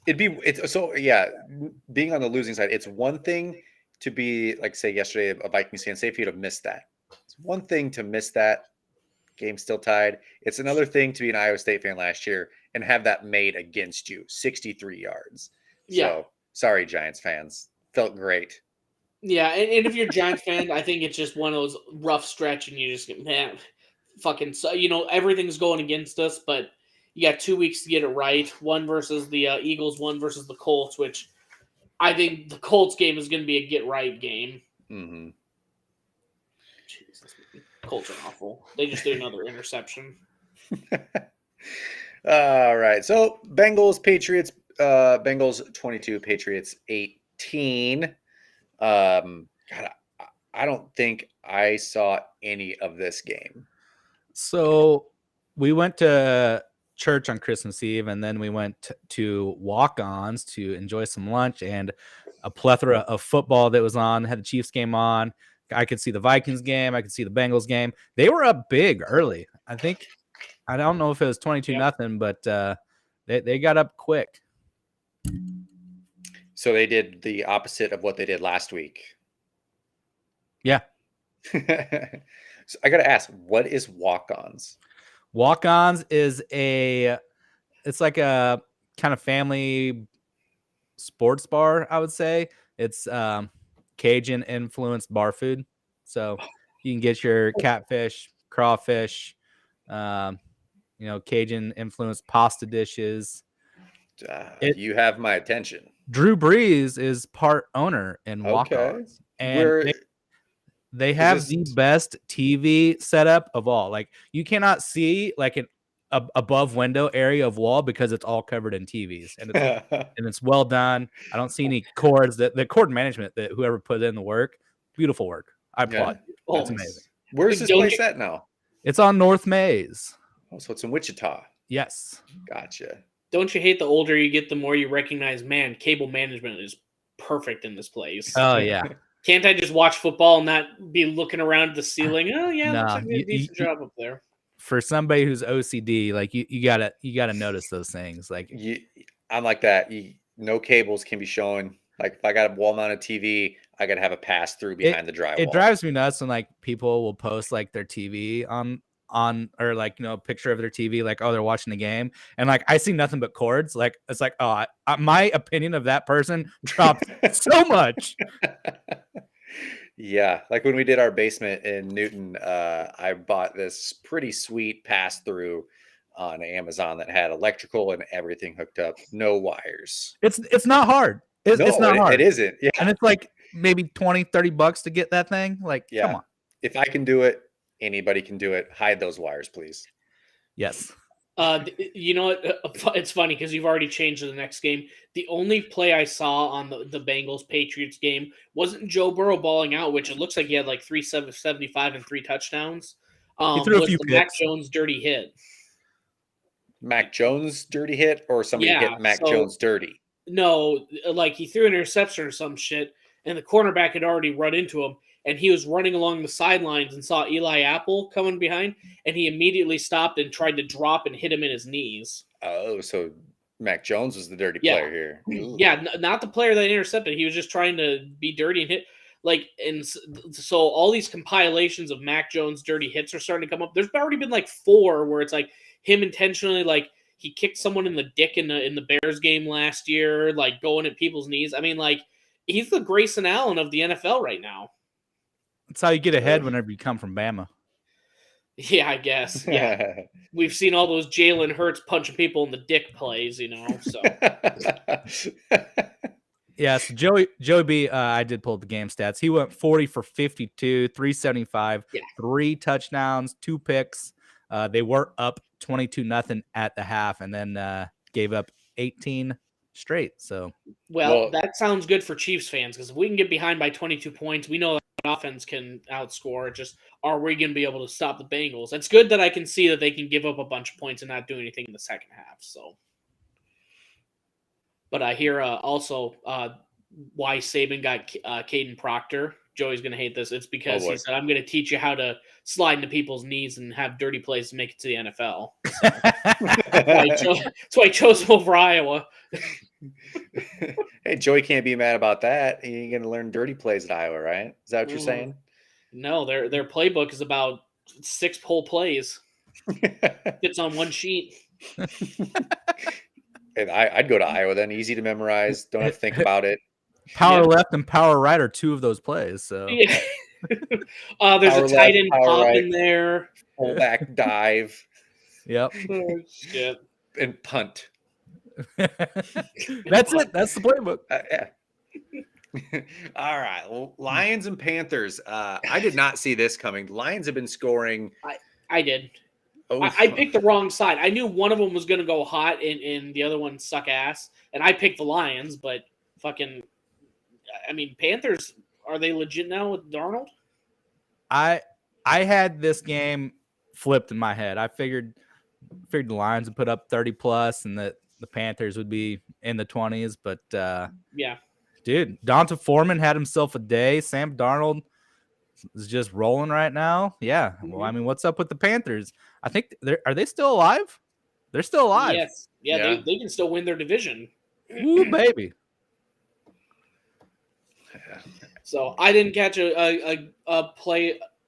Being on the losing side, it's one thing to be like, say yesterday, a Vikings fan, say if you'd have missed that. It's one thing to miss that game still tied. It's another thing to be an Iowa State fan last year and have that made against you, 63 yards. Yeah. So sorry, Giants fans. Felt great. Yeah, and if you're a Giants fan, I think it's just one of those rough stretch and you just get, man, fucking, so, you know, everything's going against us, but you got 2 weeks to get it right. One versus the Eagles, one versus the Colts, which I think the Colts game is going to be a get-right game. Mm-hmm. Jesus, Colts are awful. They just did another interception. All right. So, Bengals 22, Patriots 18. God, I don't think I saw any of this game. So we went to church on Christmas Eve, and then we went to walk-ons to enjoy some lunch and a plethora of football that was on. Had the Chiefs game on. I could see the Vikings game. I could see the Bengals game. They were up big early. I don't know if it was 22-0, but they got up quick. So they did the opposite of what they did last week. Yeah. So I got to ask, what is walk-ons? Walk-ons is it's like a kind of family sports bar, I would say. It's Cajun influenced bar food. So you can get your catfish, crawfish, Cajun influenced pasta dishes. You have my attention. Drew Brees is part owner in walk-ons. And they have the best TV setup of all. Like you cannot see like an above window area of wall because it's all covered in TVs and it's well done. I don't see any cords. The cord management that whoever put in the work, beautiful work. I applaud. Yeah. That's amazing. Where's this place at now? It's on North Maze. Oh, so it's in Wichita. Yes. Gotcha. Don't you hate the older you get, the more you recognize, man, cable management is perfect in this place. Oh yeah. Can't I just watch football and not be looking around at the ceiling? Oh yeah, looks like they did a decent job up there. For somebody who's OCD, like you gotta notice those things. Like I'm like that. No cables can be showing. Like if I got a wall-mounted TV, I gotta have a pass through behind the drywall. It drives me nuts when like people will post like their TV on or like a picture of their TV, like they're watching the game, and like I see nothing but cords. Like it's like my opinion of that person dropped so much. Yeah, like when we did our basement in Newton, I bought this pretty sweet pass-through on Amazon that had electrical and everything hooked up, no wires. It's not hard. It's not hard. It isn't. Yeah. And it's like maybe $20-$30 to get that thing. Like, yeah. Come on. If I can do it, anybody can do it. Hide those wires, please. Yes. You know what? It's funny because you've already changed to the next game. The only play I saw on the Bengals Patriots game wasn't Joe Burrow balling out, which it looks like he had like 375 and 3 touchdowns. He threw a Was few the Mac picks. Jones dirty hit? Mac Jones dirty hit, or somebody Yeah. hit Mac So Jones dirty? no, like he threw an interception or some shit, and the cornerback had already run into him, and he was running along the sidelines and saw Eli Apple coming behind, and he immediately stopped and tried to drop and hit him in his knees. Oh, so Mac Jones was the dirty Yeah. player here. Ooh. Yeah, not the player that intercepted. He was just trying to be dirty and hit. Like, and so all these compilations of Mac Jones dirty hits are starting to come up. There's already been like 4 where it's like him intentionally, like he kicked someone in the dick in the Bears game last year, like going at people's knees. I mean, like he's the Grayson Allen of the NFL right now. That's how you get ahead whenever you come from Bama. Yeah, I guess. Yeah, we've seen all those Jalen Hurts punching people in the dick plays, you know. So Yeah, so Joey B, I did pull the game stats. He went 40 for 52, 375, Yeah. 3 touchdowns, 2 picks. They were up 22-0 at the half, and then gave up 18 straight. So, well, that sounds good for Chiefs fans because if we can get behind by 22 points, we know that offense can outscore. Just are we going to be able to stop the Bengals? It's good that I can see that they can give up a bunch of points and not do anything in the second half. So, but I hear also why Saban got Caden Proctor. Joey's going to hate this. It's because he said, "I'm going to teach you how to slide into people's knees and have dirty plays to make it to the NFL." So, that's why I chose him over Iowa. Hey, Joey can't be mad about that. He ain't gonna learn dirty plays at Iowa, right? Is that what you're saying? No, their playbook is about 6 whole plays. It's on one sheet. And I'd go to Iowa then. Easy to memorize. Don't have to think about it. Power left and power right are 2 of those plays. So yeah. There's Power a tight end left, pop right, in there. Fullback dive. Yep. Oh, shit. And punt. That's it. That's the playbook. Yeah. All right. Well, Lions and Panthers. I did not see this coming. Lions have been scoring. I did. Oh, I picked the wrong side. I knew one of them was going to go hot and the other one suck ass. And I picked the Lions, but fucking, I mean, Panthers, are they legit now with Darnold? I had this game flipped in my head. I figured the Lions would put up 30 plus and that the Panthers would be in the 20s. But yeah, dude, Donta Foreman had himself a day. Sam Darnold is just rolling right now. Yeah. Well, I mean, what's up with the Panthers? I think are they still alive? They're still alive. Yes. Yeah. They can still win their division. Ooh, baby. So I didn't catch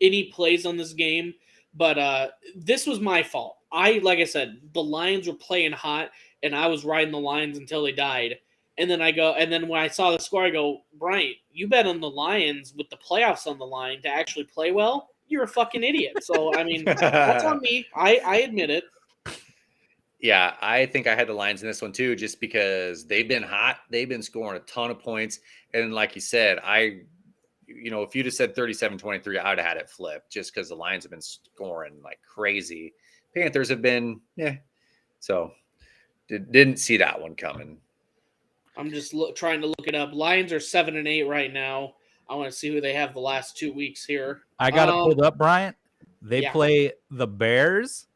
any plays on this game, but this was my fault. Like I said, the Lions were playing hot, and I was riding the Lions until they died. And then when I saw the score, I go, Bryant, you bet on the Lions with the playoffs on the line to actually play well. You're a fucking idiot. So I mean, that's on me. I admit it. Yeah, I think I had the Lions in this one too, just because they've been hot. They've been scoring a ton of points. And like you said, if you'd have said 37-23, I would have had it flipped just because the Lions have been scoring like crazy. Panthers have been, so didn't see that one coming. I'm just trying to look it up. Lions are 7-8 right now. I want to see who they have the last 2 weeks here. I got it pulled up, Bryant. They play the Bears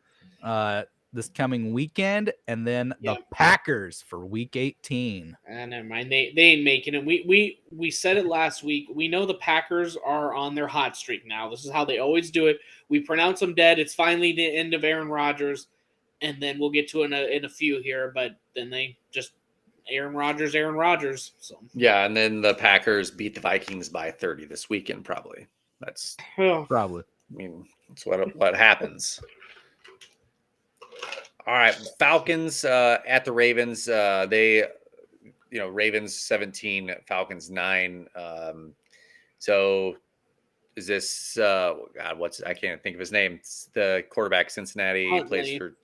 this coming weekend, and then the Packers for Week 18. Never mind. They ain't making it. We said it last week. We know the Packers are on their hot streak now. This is how they always do it. We pronounce them dead. It's finally the end of Aaron Rodgers, and then we'll get to in a few here. But then they just Aaron Rodgers. So yeah, and then the Packers beat the Vikings by 30 this weekend. Probably that's probably. I mean, that's what happens. All right, Falcons at the Ravens. They, Ravens 17, Falcons 9. So is this I can't think of his name. It's the quarterback, Cincinnati, plays for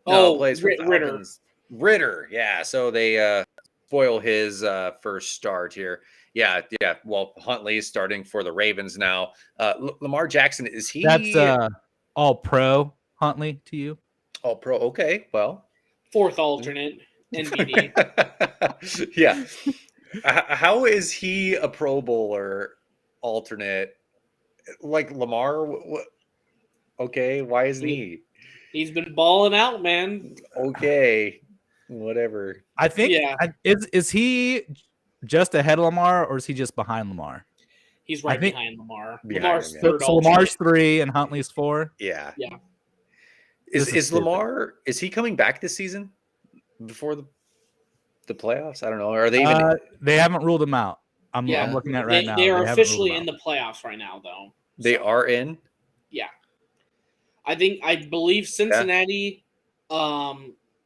Ritter. Ritter, yeah. So they spoil his first start here. Yeah. Well, Huntley is starting for the Ravens now. Lamar Jackson, is he? That's all pro Huntley to you? All pro. Okay, well. Fourth alternate, NBD. Yeah. How is he a Pro Bowler alternate? Like Lamar? Okay, why isn't he? He's been balling out, man. Okay, whatever. I think Yeah. is he just ahead of Lamar or is he just behind Lamar? He's I right think- behind Lamar. Behind Lamar's him, yeah. third So alternate. Lamar's 3 and Huntley's 4. Yeah. Yeah. This is Is stupid. Lamar? Is he coming back this season before the playoffs? I don't know. Are they even? They haven't ruled him out. I'm Yeah. looking at right now. They are haven't ruled officially him in out. the playoffs right now, though. They So, are in. I believe Cincinnati.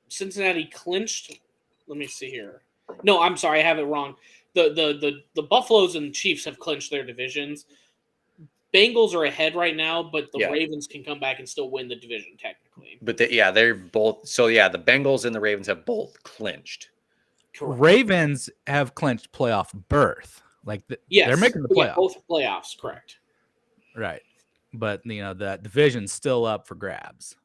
Cincinnati clinched. Let me see here. No, I'm sorry, I have it wrong. The Buffaloes and Chiefs have clinched their divisions. Bengals are ahead right now, but the Yeah. Ravens can come back and still win the division technically. But they're both. So yeah, the Bengals and the Ravens have both clinched. Correct. Ravens have clinched playoff berth. Like Yes, they're making the Yeah, playoffs. both playoffs. Correct. Right. But that division's still up for grabs.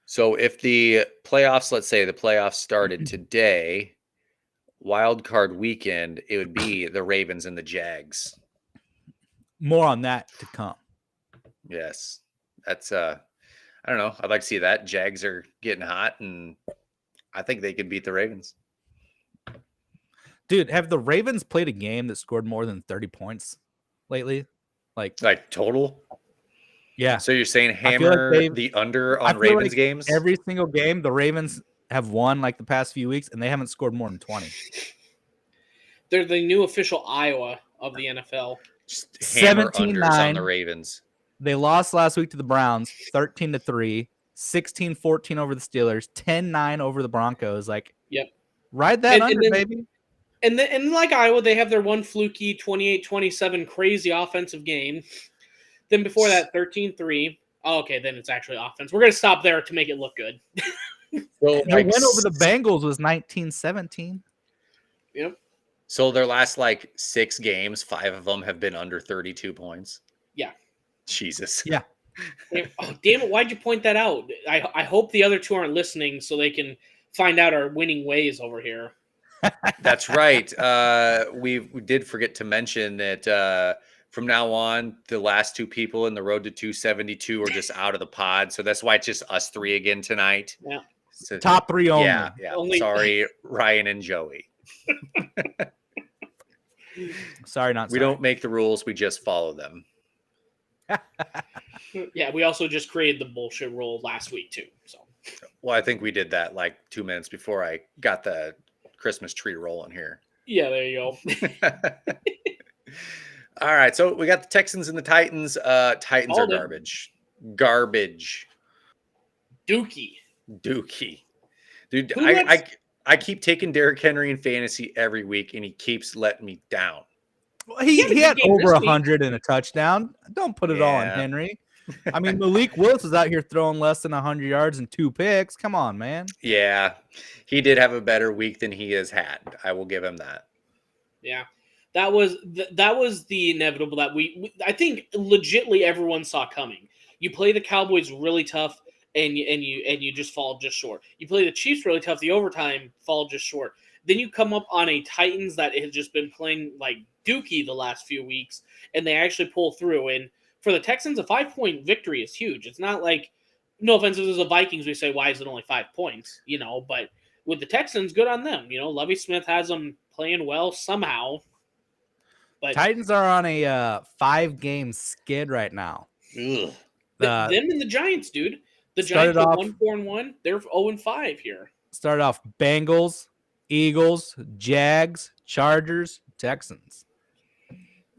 So if the playoffs, let's say the playoffs started today, wild card weekend, it would be the Ravens and the Jags. More on that to come. Yes. That's I don't know. I'd like to see that. Jags are getting hot and I think they could beat the Ravens. Dude, have the Ravens played a game that scored more than 30 points lately? Like total? yeah. So you're saying I feel like hammer the under I on feel Ravens like games? Every single game the Ravens have won like the past few weeks and they haven't scored more than 20. They're the new official Iowa of the NFL. Just hammer 17-9. unders on the Ravens. They lost last week to the Browns 13-3, 16-14 over the Steelers, 10-9 over the Broncos. Like, Yep. Ride that And under, then- baby. And like Iowa, they have their one fluky 28-27 crazy offensive game. Then before that, 13-3. Oh, okay, then it's actually offense. We're going to stop there to make it look good. So Their win over the Bengals was 19-17. Yep. So their last 6 games, 5 of them have been under 32 points. Yeah. Jesus. Yeah. Oh, damn it. Why'd you point that out? I hope the other two aren't listening so they can find out our winning ways over here. That's right. We did forget to mention that from now on, the last 2 people in the road to 272 are just out of the pod. So that's why it's just us 3 again tonight. Yeah. So, Top 3 only. Yeah. Only- Sorry, Ryan and Joey. Sorry, not We sorry. don't make the rules. We just follow them. Yeah, we also just created the bullshit rule last week too. So Well, I think we did that 2 minutes before I got the Christmas tree rolling here. yeah, there you go. All right, so we got the Texans and the Titans. Titans All are them. garbage. Dookie. Dookie. Dude, Who I keep taking Derrick Henry in fantasy every week, and he keeps letting me down. Well, he had a good had game over this week. 100 and a touchdown. Don't put it all on Yeah. Henry. I mean, Malik Willis is out here throwing less than 100 yards and 2 picks. Come on, man. Yeah, he did have a better week than he has had. I will give him that. Yeah, that was the inevitable that I think legitly everyone saw coming. You play the Cowboys really tough, and you just fall just short. You play the Chiefs really tough, the overtime fall just short. Then you come up on a Titans that has just been playing like dookie the last few weeks, and they actually pull through. And for the Texans, a 5-point victory is huge. It's not like, no offense, if there's the Vikings, we say, why is it only 5 points? But with the Texans, good on them. Lovie Smith has them playing well somehow. But Titans are on a 5-game skid right now. Ugh. Uh, them and the Giants, dude. The started Giants are off- 1-4-1. They're 0-5 here. Started off Bengals, Eagles, Jags, Chargers, Texans.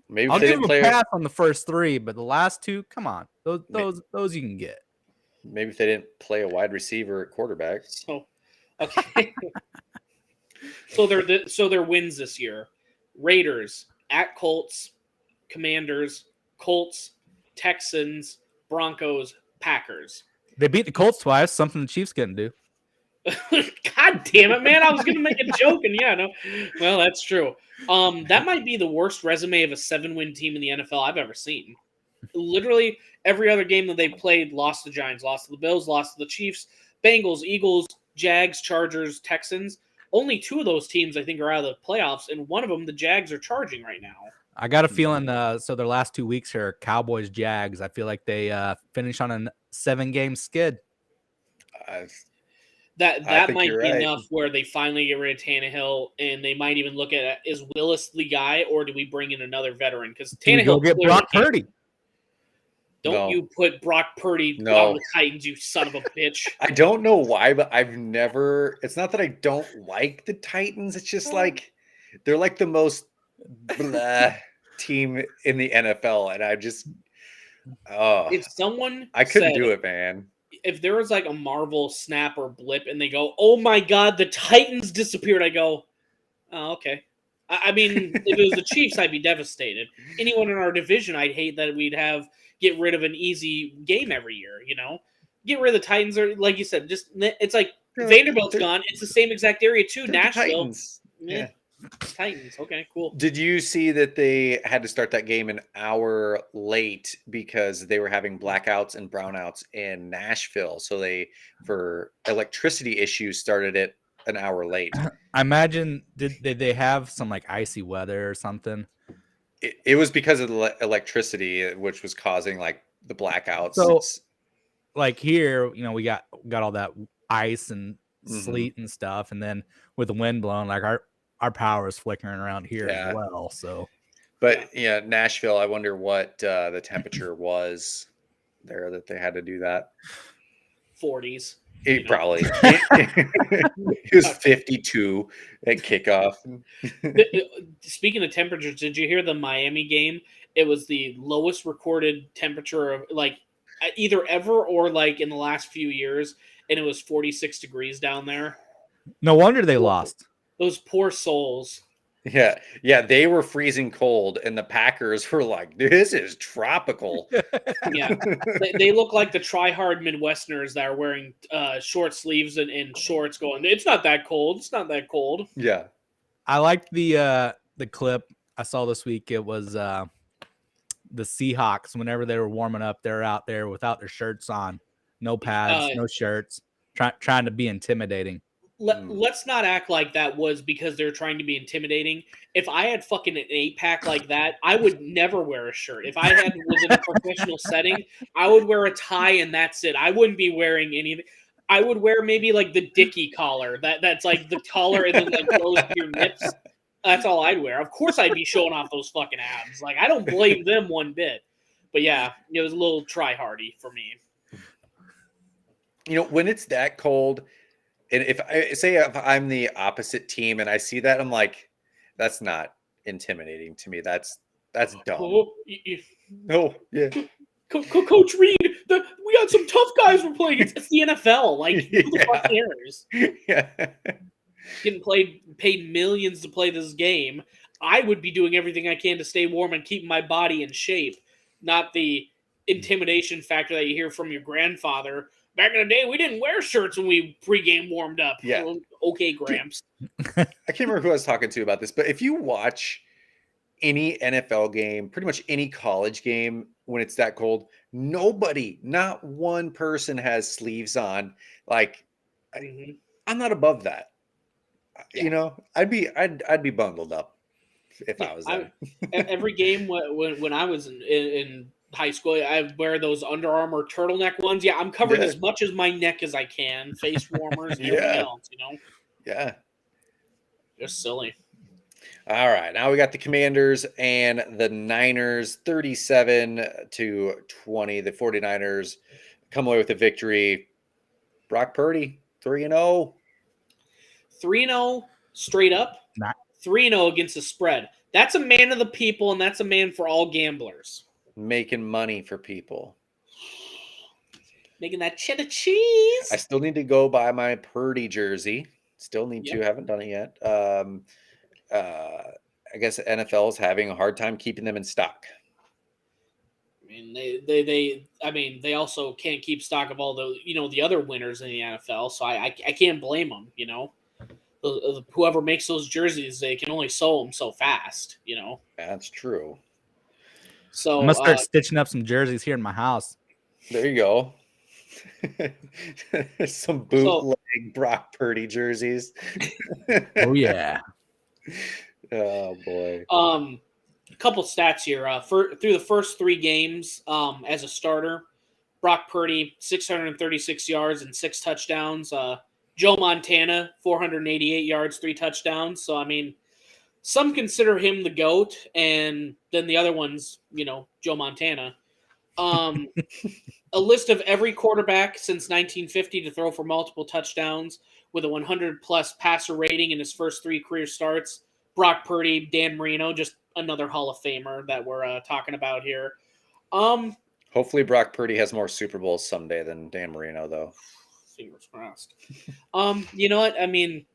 Maybe I'll if they give didn't them a play. pass on the first 3, but the last 2, come on. Those you can get. Maybe if they didn't play a wide receiver at quarterback. So, okay. so their wins this year: Raiders at Colts, Commanders, Colts, Texans, Broncos, Packers. They beat the Colts twice, something the Chiefs couldn't do. God damn it, man! I was gonna make a joke, and well, that's true. That might be the worst resume of a 7-win team in the NFL I've ever seen. literally every other game that they played, lost to the Giants, lost to the Bills, lost to the Chiefs, Bengals, Eagles, Jags, Chargers, Texans. Only 2 of those teams, I think, are out of the playoffs, and one of them, the Jags, are charging right now. I got a feeling. So their last 2 weeks here, Cowboys, Jags. I feel like they finish on a 7-game skid. I That think might you're be right. enough where they finally get rid of Tannehill, and they might even look at, is Willis the guy, or do we bring in another veteran? Because Do we go Tannehill get clearly Brock can't. Purdy? Don't No. you put Brock Purdy No. on the Titans, you son of a bitch. I don't know why, but I've never. It's not that I don't like the Titans. It's just like they're like the most blah team in the NFL, and I just If someone I couldn't said, do it, man. if there was like a Marvel snap or blip and they go, oh my God, the Titans disappeared, I go, oh, okay. I mean, if it was the Chiefs, I'd be devastated. Anyone in our division, I'd hate that we'd get rid of an easy game every year, you know? Get rid of the Titans, or like you said, it's like Vanderbilt's gone. It's the same exact area too. Nashville. Titans. Yeah. Titans. Okay, cool. Did you see that they had to start that game an hour late because they were having blackouts and brownouts in Nashville? So they, for electricity issues, started it an hour late. I imagine did they have some like icy weather or something? It was because of the electricity, which was causing like the blackouts. So, like here, we got all that ice and Mm-hmm. sleet and stuff, and then with the wind blowing, like our power is flickering around here as well. So, but yeah, Nashville. I wonder what the temperature was there that they had to do that. 40s. It probably it was 52 at kickoff. Speaking of temperatures, did you hear the Miami game? It was the lowest recorded temperature of like either ever or like in the last few years, and it was 46 degrees down there. No wonder they lost. Those poor souls. Yeah, they were freezing cold, and the Packers were like, "This is tropical." Yeah, they look like the try-hard Midwesterners that are wearing short sleeves and shorts. Going, it's not that cold. It's not that cold. Yeah, I liked the clip I saw this week. It was the Seahawks. Whenever they were warming up, they're out there without their shirts on, no pads, no shirts, trying to be intimidating. Let's not act like that was because they're trying to be intimidating. If I had fucking an 8-pack like that, I would never wear a shirt. If I was in a professional setting, I would wear a tie and that's it. I wouldn't be wearing anything. I would wear maybe like the Dickie collar. That's like the collar and then like goes to your nips. That's all I'd wear. Of course I'd be showing off those fucking abs. Like, I don't blame them one bit. But yeah, it was a little try-hardy for me. When it's that cold, and if I'm the opposite team and I see that, I'm like, that's not intimidating to me. That's dumb. Oh, yeah. Coach Reed, we got some tough guys we're playing. It's the NFL. Like, who the fuck cares? Yeah. Getting paid millions to play this game. I would be doing everything I can to stay warm and keep my body in shape, not the intimidation factor that you hear from your grandfather. Back in the day, we didn't wear shirts when we pregame warmed up. Yeah. Well, okay, Gramps. I can't remember who I was talking to about this, but if you watch any NFL game, pretty much any college game, when it's that cold, not one person has sleeves on. Like, I'm not above that. Yeah. I'd be bundled up if I was there. Every game when I was in high school, I wear those Under Armour turtleneck ones. Yeah, I'm covering as much as my neck as I can, face warmers and everything else, Yeah. Just silly. All right, now we got the Commanders and the Niners, 37-20. The 49ers come away with a victory. Brock Purdy, 3-0. 3-0 straight up. 3-0 against the spread. That's a man of the people, and that's a man for all gamblers. Making money for people. Making that cheddar cheese. I still need to go buy my Purdy jersey. Still need to. Haven't done it yet. I guess NFL is having a hard time keeping them in stock. I mean, they also can't keep stock of all the the other winners in the NFL. So I can't blame them. Whoever makes those jerseys, they can only sew them so fast. That's true. So I'm gonna start stitching up some jerseys here in my house. There you go. Some bootleg Brock Purdy jerseys. Oh yeah. Oh boy. A couple stats here. Through the first 3 games as a starter, Brock Purdy 636 yards and 6 touchdowns. Joe Montana 488 yards, 3 touchdowns. So I mean, some consider him the GOAT, and then the other ones, Joe Montana. A list of every quarterback since 1950 to throw for multiple touchdowns with a 100-plus passer rating in his first 3 career starts. Brock Purdy, Dan Marino, just another Hall of Famer that we're talking about here. Hopefully Brock Purdy has more Super Bowls someday than Dan Marino, though. Fingers crossed. You know what? I mean,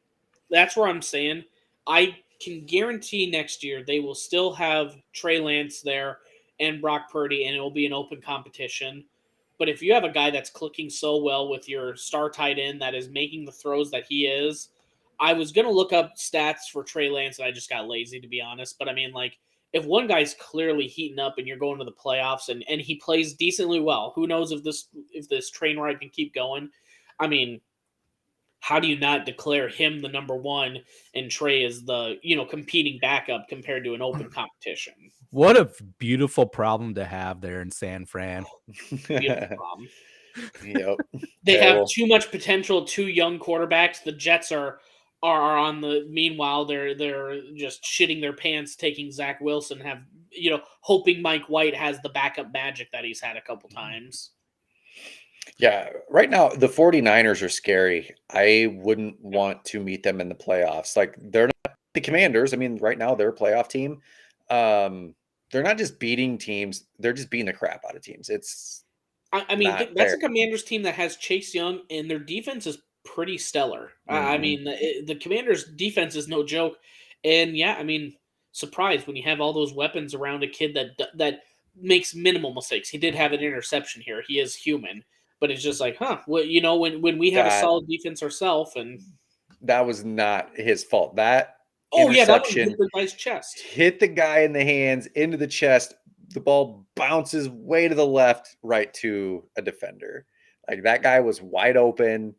that's where I'm saying I can guarantee next year they will still have Trey Lance there and Brock Purdy, and it will be an open competition. But if you have a guy that's clicking so well with your star tight end that is making the throws that he is, I was going to look up stats for Trey Lance, and I just got lazy, to be honest. But I mean, like, if one guy's clearly heating up and you're going to the playoffs and he plays decently well, who knows if this train ride can keep going? I mean, how do you not declare him the number one and Trey is the, competing backup compared to an open competition? What a beautiful problem to have there in San Fran. Beautiful problem. Yep. They Terrible. have too much potential, 2 young quarterbacks. The Jets are on the meanwhile they're just shitting their pants taking Zach Wilson, have hoping Mike White has the backup magic that he's had a couple times. Yeah, right now the 49ers are scary. I wouldn't want to meet them in the playoffs. Like, they're not the Commanders. I mean, right now they're a playoff team. They're not just beating teams, they're just beating the crap out of teams. It's I mean, not that's fair. a Commanders team that has Chase Young, and their defense is pretty stellar. I Mhm. mean, the Commanders' defense is no joke. And yeah, I mean, surprised when you have all those weapons around a kid that makes minimal mistakes. He did have an interception here. He is human, but it's just like, well, when we have a That solid defense ourselves, and that was not his fault. That oh yeah, that one hit interception the guy's chest. hit the guy in the hands, into the chest. The ball bounces way to the left, right to a defender. Like, that guy was wide open,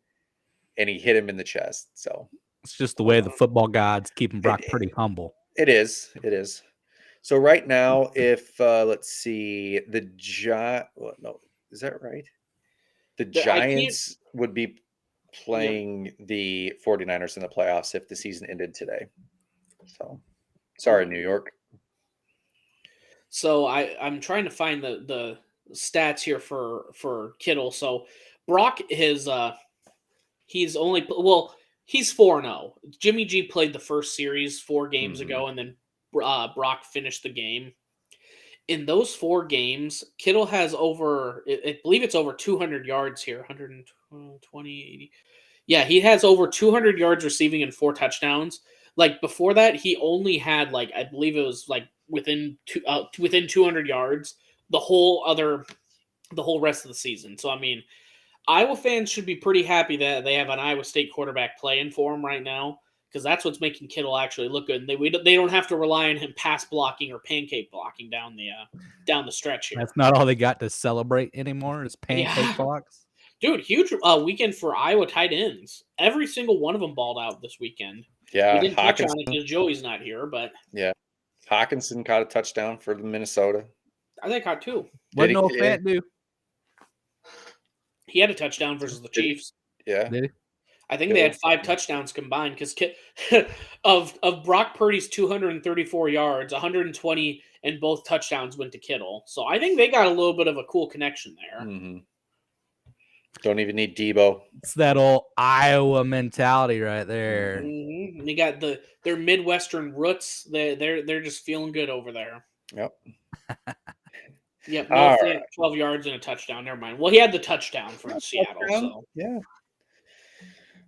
and he hit him in the chest. So It's just the way the football gods keeping Brock It- pretty humble. it is. It is. So right now, if let's see, well, no, is that right? The I can't. Giants would be playing the 49ers in the playoffs if the season ended today. So sorry, New York. So I'm trying to find the stats here for Kittle. So Brock is he's only he's 4-0. Jimmy G played the first series 4 games ago, and then Brock finished the game. In those 4 games, Kittle has I believe it's over 200 yards here, 120, 80. Yeah, he has over 200 yards receiving and 4 touchdowns. Like, before that, he only had, like, I believe it was like within 200 yards the whole rest of the season. So I mean, Iowa fans should be pretty happy that they have an Iowa State quarterback playing for him right now, because that's what's making Kittle actually look good. And they don't have to rely on him pass blocking or pancake blocking down the stretch here. That's not all they got to celebrate anymore is pancake blocks. Dude, huge weekend for Iowa tight ends. Every single one of them balled out this weekend. Yeah, We didn't touch on it Hawkinson. because Joey's not here, but Yeah, Hawkinson caught a touchdown for Minnesota. I think I caught 2. What Did did he? Noah Fant do? He had a touchdown versus the Did he? Chiefs. Yeah, Did he? I think they had 5 touchdowns combined because of Brock Purdy's 234 yards, 120 and both touchdowns went to Kittle. So I think they got a little bit of a cool connection there. Don't even need Debo. It's that old Iowa mentality right there. Mm-hmm. You got their Midwestern roots. They're just feeling good over there. Yep. Yep. All No, right. 12 yards and a touchdown. Never mind. Well, he had the touchdown from Seattle. So Yeah.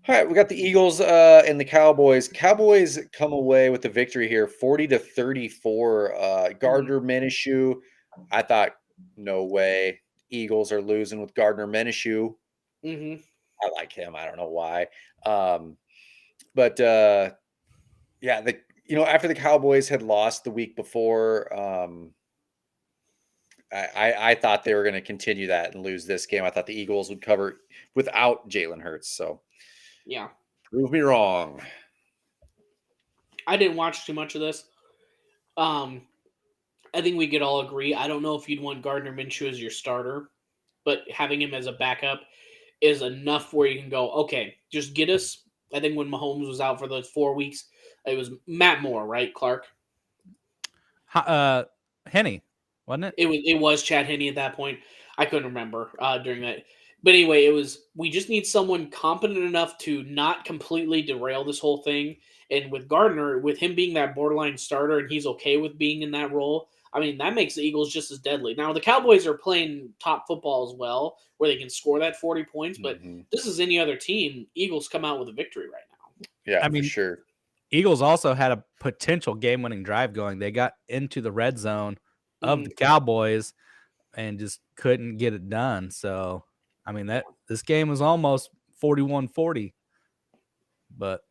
All right, we got the Eagles and the Cowboys. Cowboys come away with the victory here, 40-34. Gardner Minshew, I thought, no way. Eagles are losing with Gardner Minshew. mm-hmm. I like him. I don't know why. But yeah, after the Cowboys had lost the week before, I thought they were going to continue that and lose this game. I thought the Eagles would cover without Jalen Hurts. So Yeah. prove me wrong. I didn't watch too much of this. I think we could all agree. I don't know if you'd want Gardner Minshew as your starter, but having him as a backup is enough where you can go, okay, just get us. I think when Mahomes was out for those 4 weeks, it was Matt Moore, right, Clark? Henny, wasn't it? It was Chad Henne at that point. I couldn't remember during that. But anyway, it was we just need someone competent enough to not completely derail this whole thing. And with Gardner, with him being that borderline starter and he's okay with being in that role, I mean, that makes the Eagles just as deadly. Now, the Cowboys are playing top football as well, where they can score that 40 points. But this is any other team. Eagles come out with a victory right now. Yeah, I mean, for sure. Eagles also had a potential game-winning drive going. They got into the red zone of the Cowboys and just couldn't get it done. So, I mean, this game was almost 41-40. But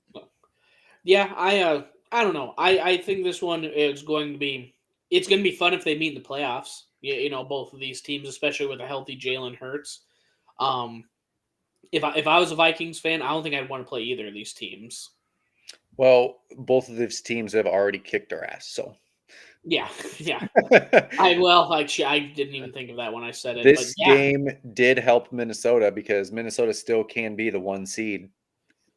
yeah, I don't know. I think this one is going to be it's going to be fun if they meet in the playoffs. You know, both of these teams, especially with a healthy Jalen Hurts. If I was a Vikings fan, I don't think I'd want to play either of these teams. Well, both of these teams have already kicked our ass. So yeah. I didn't even think of that when I said it. This but yeah. game did help Minnesota because Minnesota still can be the 1 seed.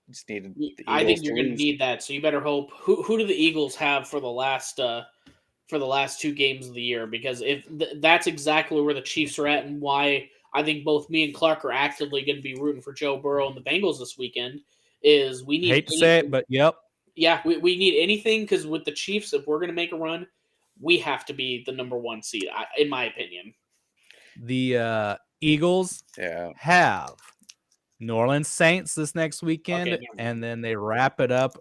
Just needed the Eagles I think you're going to lose. need that. So you better hope. Who do the Eagles have for the last 2 games of the year? Because if that's exactly where the Chiefs are at, and why I think both me and Clark are actively going to be rooting for Joe Burrow and the Bengals this weekend. Is we need hate to say it, but yep. Yeah, we need anything because with the Chiefs, if we're going to make a run, we have to be the number 1 seed, in my opinion. The Eagles have New Orleans Saints this next weekend, and then they wrap it up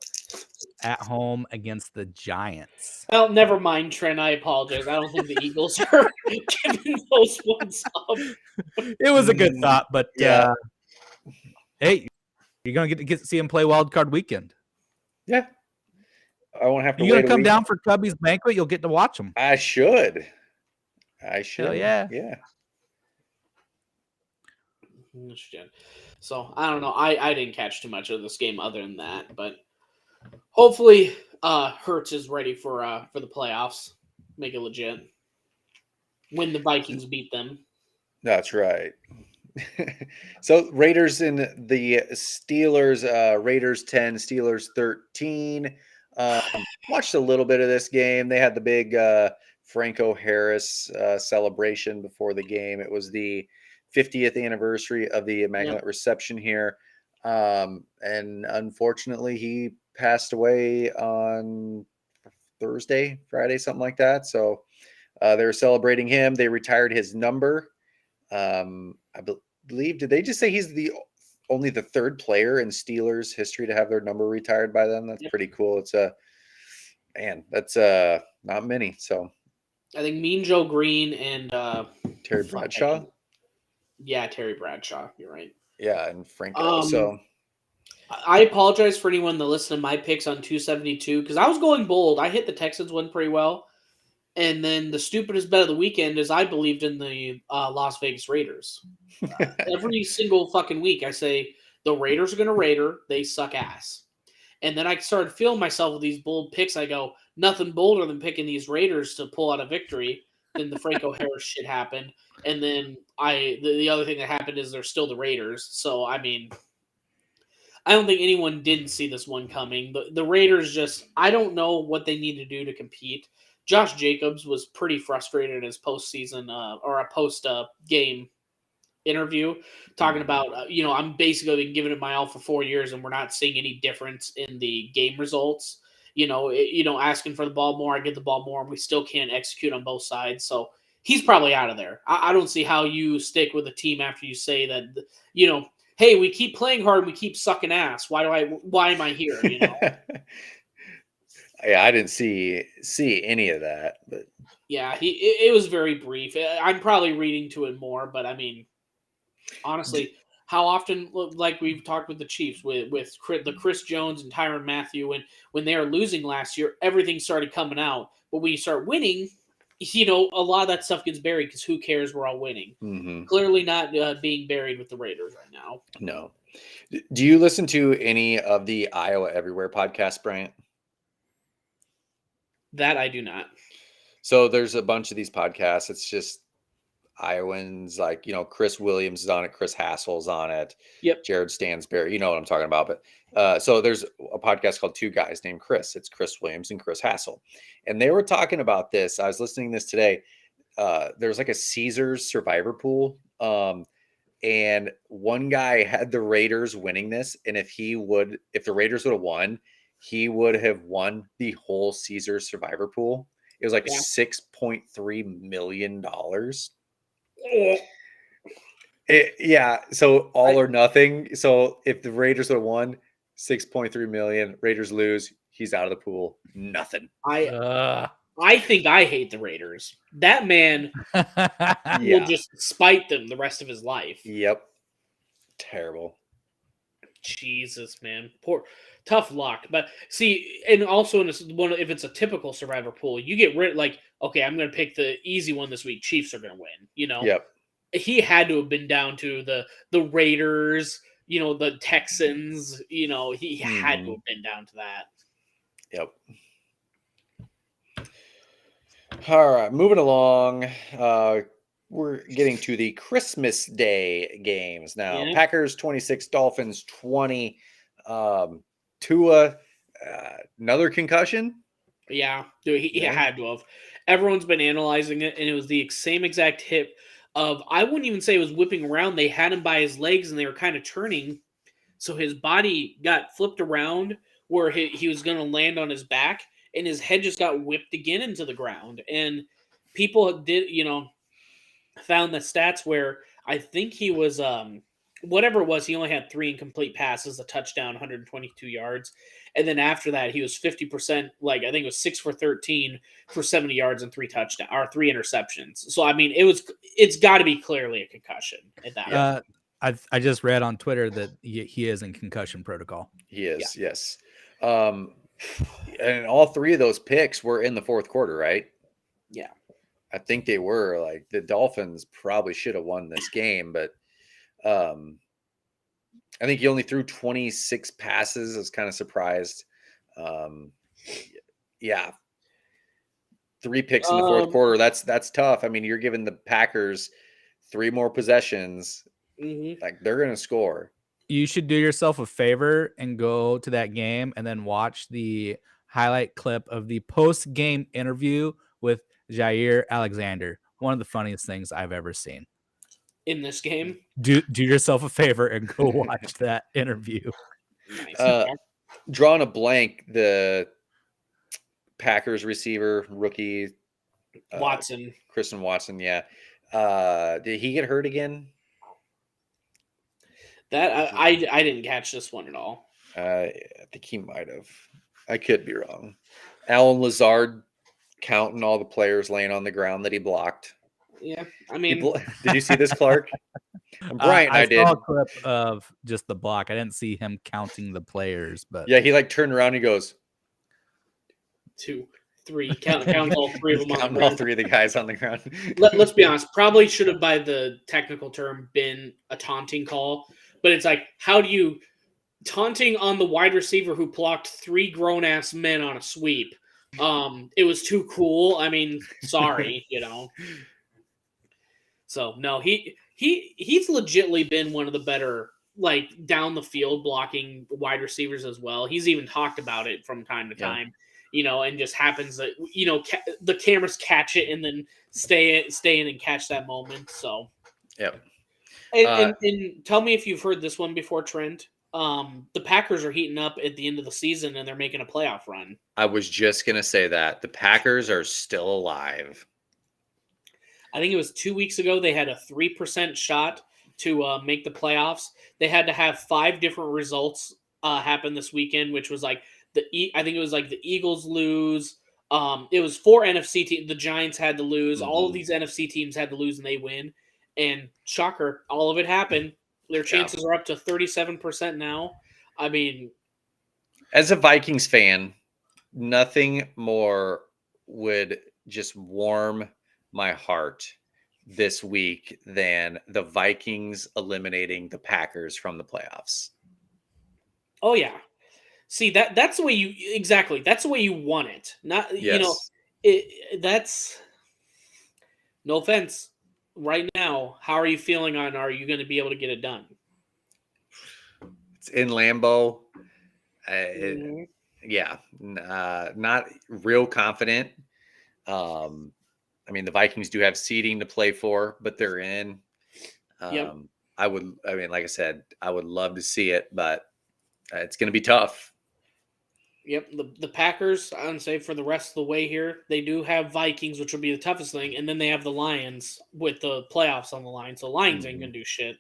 at home against the Giants. Well, never mind, Trent. I apologize. I don't think the Eagles are giving those ones up. It was a good thought, but hey, you're going to get to see them play Wild Card Weekend. Yeah. I won't have to. You're going to come down for Cubby's banquet. You'll get to watch them. I should. Hell yeah. Yeah. So I don't know. I didn't catch too much of this game other than that, but hopefully Hurts is ready for the playoffs. Make it legit. When the Vikings beat them. That's right. So Raiders in the Steelers, Raiders 10, Steelers 13. Watched a little bit of this game. They had the big Franco Harris celebration before the game. It was the 50th anniversary of the Immaculate Reception here. And unfortunately, he passed away on Friday, something like that. So they were celebrating him. They retired his number. I believe, did they just say he's only the 3rd player in Steelers history to have their number retired by them? That's pretty cool. It's that's not many. So I think Mean Joe Green and Terry Bradshaw. Yeah, Terry Bradshaw. You're right. Yeah, and Franco. So I apologize for anyone that listened to my picks on 272 because I was going bold. I hit the Texans one pretty well. And then the stupidest bet of the weekend is I believed in the Las Vegas Raiders. Every single fucking week I say the Raiders are going to Raider. They suck ass. And then I started feeling myself with these bold picks. I go, nothing bolder than picking these Raiders to pull out a victory. Then the Franco Harris shit happened. And then the other thing that happened is they're still the Raiders. So, I mean, I don't think anyone didn't see this one coming. The Raiders just, I don't know what they need to do to compete. Josh Jacobs was pretty frustrated in his postseason or a post-game interview, talking about, I'm basically been giving it my all for 4 years, and we're not seeing any difference in the game results. Asking for the ball more, I get the ball more, and we still can't execute on both sides. So he's probably out of there. I don't see how you stick with a team after you say that, hey, we keep playing hard, and we keep sucking ass. Why am I here? Yeah, I didn't see any of that, but yeah, it was very brief. I'm probably reading to it more, but I mean, honestly, how often, like we've talked with the Chiefs, with the Chris Jones and Tyrann Mathieu, when they were losing last year, everything started coming out. But when you start winning, a lot of that stuff gets buried because who cares? We're all winning. Mm-hmm. Clearly not being buried with the Raiders right now. No. Do you listen to any of the Iowa Everywhere podcast, Bryant? That I do not. So there's a bunch of these podcasts. It's just Iowans, like, Chris Williams is on it, Chris Hassel's on it, Yep. Jared Stansberry, you know what I'm talking about. But so there's a podcast called Two Guys Named Chris. It's Chris Williams and Chris Hassel. And they were talking about this. I was listening to this today. There's like a Caesars survivor pool. And one guy had the Raiders winning this. And if the Raiders would have won, he would have won the whole Caesars survivor pool. It was like $6.3 million. So all or nothing. So if the Raiders would have won, 6.3 million, Raiders lose, he's out of the pool. Nothing. I think I hate the Raiders. That man will just spite them the rest of his life. Yep. Terrible. Jesus, man. Tough luck. But see, and also if it's a typical survivor pool, you get rid okay, I'm going to pick the easy one this week. Chiefs are going to win, Yep. He had to have been down to the Raiders, the Texans, he had to have been down to that. Yep. All right, moving along. We're getting to the Christmas Day games now. Yeah. Packers 26, Dolphins 20. Tua, another concussion? Yeah, dude, he had to have. Everyone's been analyzing it, and it was the same exact hit of, I wouldn't even say it was whipping around. They had him by his legs, and they were kind of turning, so his body got flipped around where he was going to land on his back, and his head just got whipped again into the ground. And people did, found the stats where I think he was, whatever it was, he only had 3 incomplete passes, a touchdown, 122 yards. And then after that, he was 50%, I think it was 6 for 13 for 70 yards and 3 interceptions. So, I mean, it's got to be clearly a concussion at that point. I just read on Twitter that he is in concussion protocol. He is, yes. And all 3 of those picks were in the fourth quarter, right? Yeah. I think they were. The Dolphins probably should have won this game, but I think he only threw 26 passes. I was kind of surprised. Yeah. 3 picks in the fourth quarter. That's tough. I mean, you're giving the Packers 3 more possessions. Mm-hmm. They're going to score. You should do yourself a favor and go to that game and then watch the highlight clip of the post-game interview with Jair Alexander. One of the funniest things I've ever seen. In this game? Do yourself a favor and go watch that interview. Nice. Drawing a blank, the Packers receiver, rookie. Watson. Christian Watson, yeah. Did he get hurt again? That I didn't catch this one at all. I think he might have. I could be wrong. Alan Lazard counting all the players laying on the ground that he blocked. Yeah, I mean, did you see this, Clark? Bryant, I did. I saw a clip of just the block. I didn't see him counting the players, but yeah, he turned around and he goes 2, 3. Count all 3 of them. Count all 3 of the guys on the ground. Let's be honest. Probably should have, by the technical term, been a taunting call. But it's how do you taunting on the wide receiver who blocked 3 grown ass men on a sweep? It was too cool. I mean, sorry, So no, he's legitimately been one of the better down the field blocking wide receivers as well. He's even talked about it from time to time, and just happens that the cameras catch it and then stay in and catch that moment. So yep. And tell me if you've heard this one before, Trent. The Packers are heating up at the end of the season and they're making a playoff run. I was just gonna say that the Packers are still alive. I think it was 2 weeks ago. They had a 3% shot to make the playoffs. They had to have 5 different results happen this weekend, which was I think it was the Eagles lose. It was 4 NFC teams. The Giants had to lose. Mm-hmm. All of these NFC teams had to lose and they win. And shocker, all of it happened. Their chances are up to 37% now. I mean, as a Vikings fan, nothing more would just warm my heart this week than the Vikings eliminating the Packers from the playoffs. Oh yeah. See, that's the way that's the way you want it. Not Yes. that's no offense. Right now, how are you feeling on are you going to be able to get it done? It's in Lambeau. Mhm. Yeah, not real confident. I mean, the Vikings do have seeding to play for, but they're in. Yep. I mean, like I said, I would love to see it, but it's going to be tough. Yep, the Packers, I would say for the rest of the way here, they do have Vikings, which will be the toughest thing, and then they have the Lions with the playoffs on the line. So Lions ain't gonna do shit.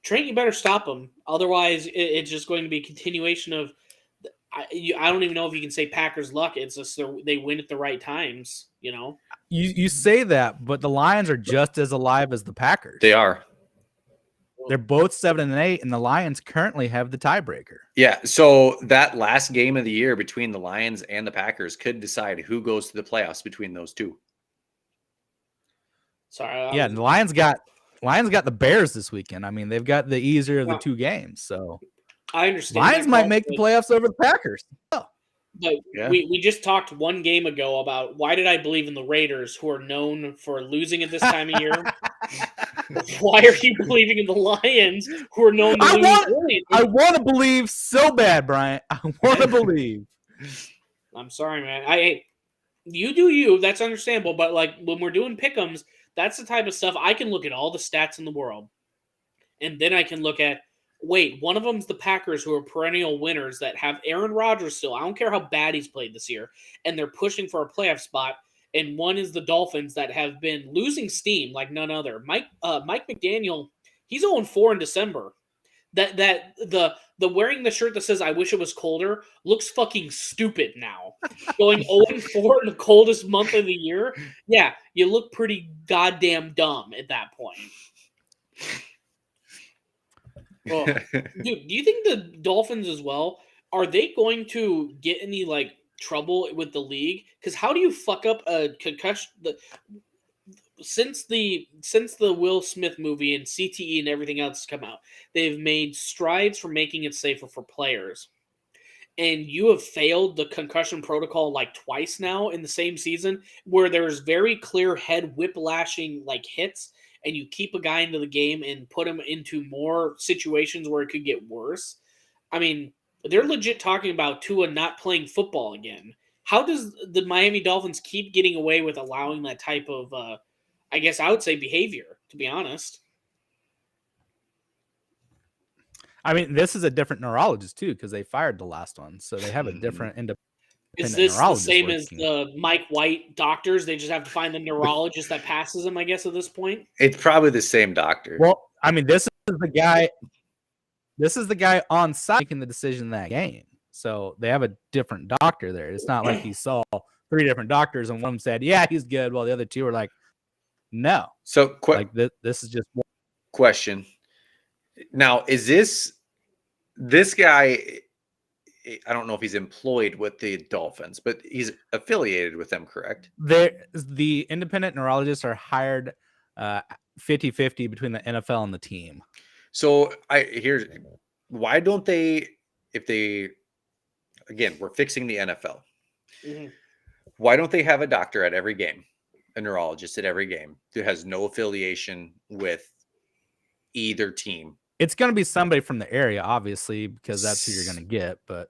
Trent, you better stop them, otherwise it's just going to be a continuation of. I don't even know if you can say Packers luck. It's just they win at the right times. You say that, but the Lions are just as alive as the Packers. They are. They're both 7-8, and the Lions currently have the tiebreaker. Yeah, so that last game of the year between the Lions and the Packers could decide who goes to the playoffs between those two. Sorry. Yeah, and the Lions got the Bears this weekend. I mean, they've got the easier of the two games. So I understand. Lions might make the playoffs over the Packers. Oh. But we just talked one game ago about why did I believe in the Raiders, who are known for losing at this time of year? Why are you believing in the Lions, who are known to lose early? I want to believe so bad, Bryant. I want to believe. I'm sorry, man. You do you. That's understandable. But like when we're doing pick'ems, that's the type of stuff I can look at all the stats in the world, and then I can look at. Wait, one of them's the Packers, who are perennial winners that have Aaron Rodgers still. I don't care how bad he's played this year, and they're pushing for a playoff spot. And one is the Dolphins that have been losing steam like none other. Mike McDaniel, he's 0-4 in December. That the wearing the shirt that says "I wish it was colder" looks fucking stupid now. Going 0-4 in the coldest month of the year, yeah, you look pretty goddamn dumb at that point. Well, dude, do you think the Dolphins as well, are they going to get any like trouble with the league? Because how do you fuck up a concussion? Since the Will Smith movie and CTE and everything else has come out, they've made strides for making it safer for players. And you have failed the concussion protocol like twice now in the same season, where there's very clear head whiplashing like hits, and you keep a guy into the game and put him into more situations where it could get worse. I mean, they're legit talking about Tua not playing football again. How does the Miami Dolphins keep getting away with allowing that type of, I guess I would say, behavior, to be honest? I mean, this is a different neurologist too, because they fired the last one, so they have a different independent Is this the neurologist same working. as the Mike White doctors? They just have to find the neurologist that passes them, I guess, at this point? It's probably the same doctor. Well, I mean, this is the guy. This is the guy on site making the decision in that game. So they have a different doctor there. It's not like he saw 3 different doctors and one of them said, "Yeah, he's good," while the other 2 were like, "No." So, like this is just one. Question. Now, is this guy? I don't know if he's employed with the Dolphins, but he's affiliated with them, correct? The independent neurologists are hired 50-50 between the NFL and the team. So why don't they, if they, again, we're fixing the NFL. Mm-hmm. Why don't they have a doctor at every game, a neurologist at every game who has no affiliation with either team? It's going to be somebody from the area, obviously, because that's who you're going to get. But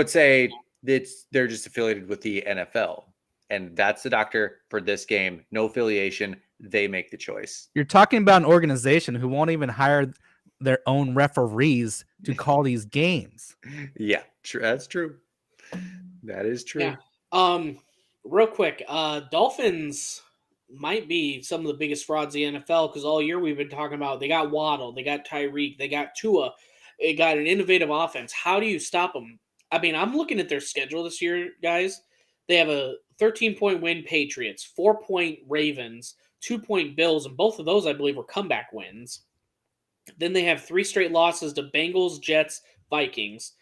say they're just affiliated with the NFL, and that's the doctor for this game. No affiliation. They make the choice. You're talking about an organization who won't even hire their own referees to call these games. Yeah, that's true. That is true. Yeah. Real quick, Dolphins might be some of the biggest frauds in the NFL, because all year we've been talking about they got Waddle, they got Tyreek, they got Tua, they got an innovative offense. How do you stop them? I mean, I'm looking at their schedule this year, guys. They have a 13-point win Patriots, 4-point Ravens, 2-point Bills, and both of those, I believe, were comeback wins. Then they have 3 straight losses to Bengals, Jets, Vikings.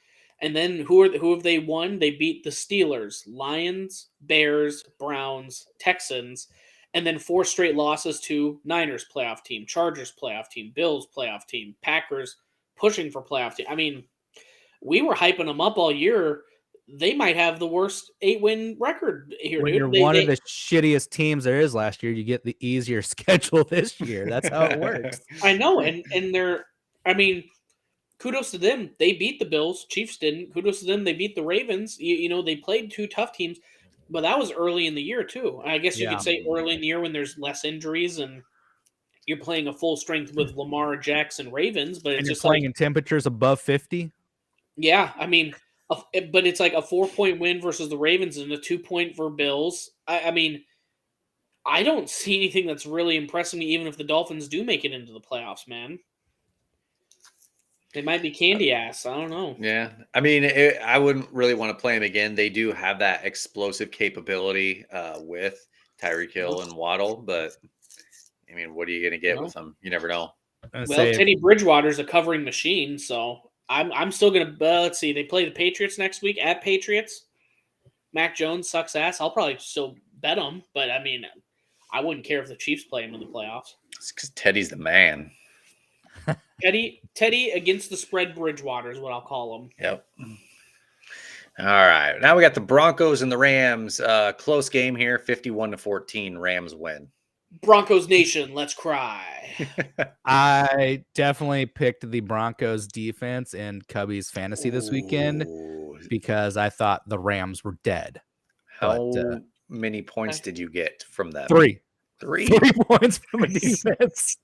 And then who have they won? They beat the Steelers, Lions, Bears, Browns, Texans, and then 4 straight losses to Niners playoff team, Chargers playoff team, Bills playoff team, Packers pushing for playoff team. I mean, we were hyping them up all year. They might have the worst 8-win record here, When dude. you're one of the shittiest teams there is last year, you get the easier schedule this year. That's how it works. I know, and they're. I mean, kudos to them. They beat the Bills. Chiefs didn't. Kudos to them. They beat the Ravens. You know, they played 2 tough teams, but that was early in the year too. I guess you Yeah. could say early in the year when there's less injuries and you're playing a full strength with Lamar Jackson Ravens. But it's And you're just playing like, in temperatures above 50. yeah, I mean, but it's like a 4-point win versus the Ravens and a 2-point for Bills. I mean, I don't see anything that's really impressing me, even if the Dolphins do make it into the playoffs, man. They might be candy ass. I don't know. Yeah, I mean, I wouldn't really want to play them again. They do have that explosive capability with Tyreek Hill and Waddle, but I mean, what are you going to get with them? You never know. Well, Teddy Bridgewater's a covering machine, so I'm still gonna. Let's see, they play the Patriots next week at Patriots. Mac Jones sucks ass. I'll probably still bet him, but I mean, I wouldn't care if the Chiefs play him in the playoffs. It's because Teddy's the man. Teddy against the spread Bridgewater is what I'll call him. Yep. All right, now we got the Broncos and the Rams. Close game here, 51-14. Rams win. Broncos Nation, let's cry. I definitely picked the Broncos defense in Cubby's fantasy this weekend because I thought the Rams were dead. How many points did you get from them? 3. 3 points from a defense.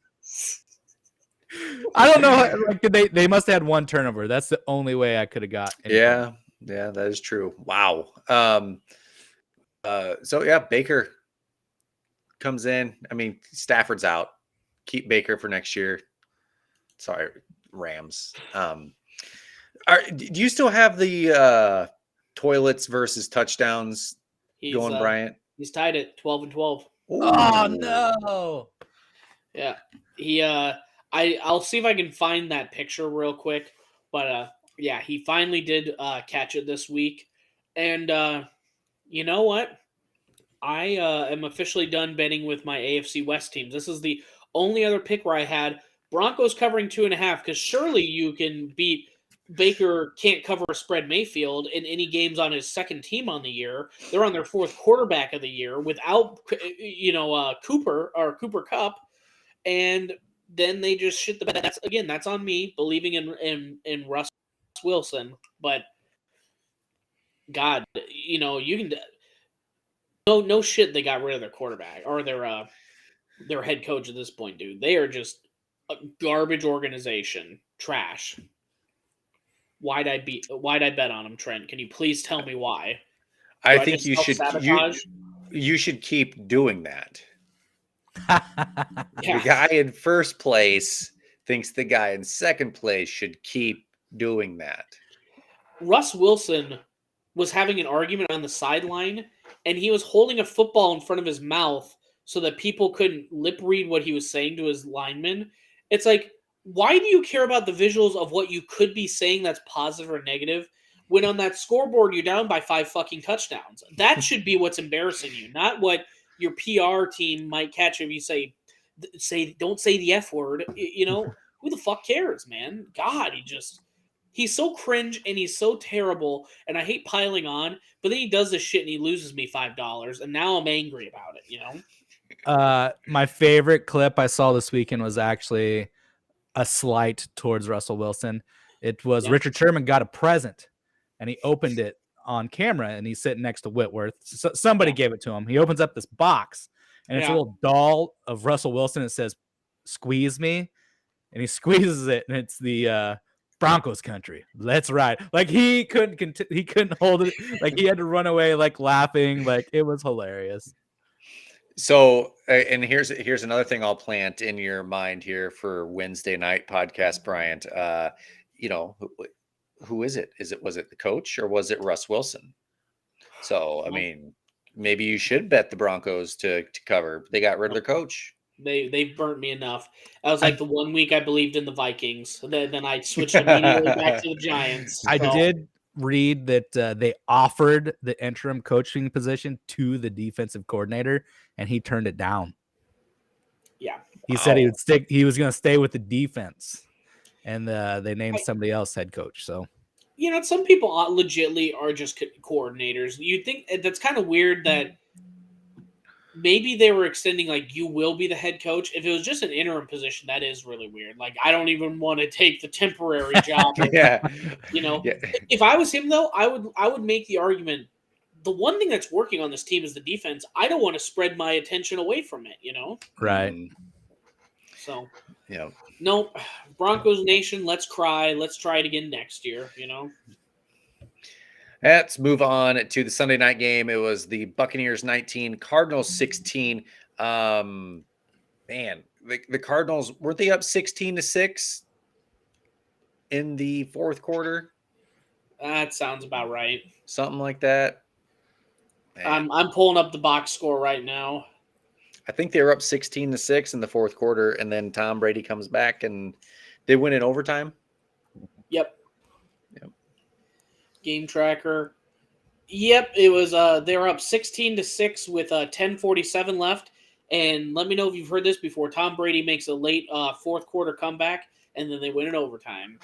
I don't know. Like they must have had 1 turnover. That's the only way I could have got. Yeah, that is true. Wow. So yeah, Baker comes in. I mean, Stafford's out. Keep Baker for next year. Sorry, Rams. Do you still have the toilets versus touchdowns going, Bryant? He's tied at 12-12. Ooh. Oh no! Yeah, I'll see if I can find that picture real quick. But yeah, he finally did catch it this week, and you know what? I am officially done betting with my AFC West teams. This is the only other pick where I had Broncos covering 2.5, because surely you can beat Baker can't cover a spread Mayfield in any games on his second team on the year. They're on their 4th quarterback of the year without, Cooper Kupp, and then they just shit the bed. That's on me believing in Russ Wilson, but God, you can. No shit. They got rid of their quarterback or their head coach at this point, dude. They are just a garbage organization, trash. Why'd I bet on them, Trent? Can you please tell me why? I think you should keep doing that. The guy in first place thinks the guy in second place should keep doing that. Russ Wilson was having an argument on the sideline, and he was holding a football in front of his mouth so that people couldn't lip read what he was saying to his linemen. It's like, why do you care about the visuals of what you could be saying that's positive or negative when on that scoreboard you're down by 5 fucking touchdowns? That should be what's embarrassing you, not what your PR team might catch if you say don't say the F word. Who the fuck cares, man? God, he's so cringe and he's so terrible, and I hate piling on, but then he does this shit and he loses me $5, and now I'm angry about it, My favorite clip I saw this weekend was actually a slight towards Russell Wilson. It was Richard Sherman got a present, and he opened it on camera, and he's sitting next to Whitworth. So somebody gave it to him. He opens up this box, and it's a little doll of Russell Wilson. It says, "Squeeze me," and he squeezes it, and it's the Broncos country. Let's ride. Like he couldn't hold it. Like he had to run away, like laughing. Like it was hilarious. So, and here's another thing I'll plant in your mind here for Wednesday night podcast, Bryant. Who is it? Was it the coach or was it Russ Wilson? So, I mean, maybe you should bet the Broncos to cover. They got rid of their coach. They've burnt me enough. I was like the 1 week I believed in the Vikings. Then I switched immediately back to the Giants. I did read that they offered the interim coaching position to the defensive coordinator, and he turned it down. Yeah. He said he was going to stay with the defense, and they named somebody else head coach. So, some people legitly are just coordinators. You'd think that's kind of weird that maybe they were extending like you will be the head coach. If it was just an interim position, that is really weird. Like I don't even want to take the temporary job. Yeah. If I was him though, I would make the argument. The one thing that's working on this team is the defense. I don't want to spread my attention away from it. Right. So. Yeah. Nope. Broncos Nation, let's cry. Let's try it again next year, Let's move on to the Sunday night game. It was the Buccaneers 19, Cardinals 16. Man, the Cardinals, weren't they up 16-6 in the fourth quarter? That sounds about right. Something like that. I'm pulling up the box score right now. I think they were up 16-6 in the fourth quarter, and then Tom Brady comes back and they win in overtime. Yep. Game tracker. Yep, it was. They were up 16-6 with 10:47 left. And let me know if you've heard this before. Tom Brady makes a late fourth quarter comeback, and then they win in overtime.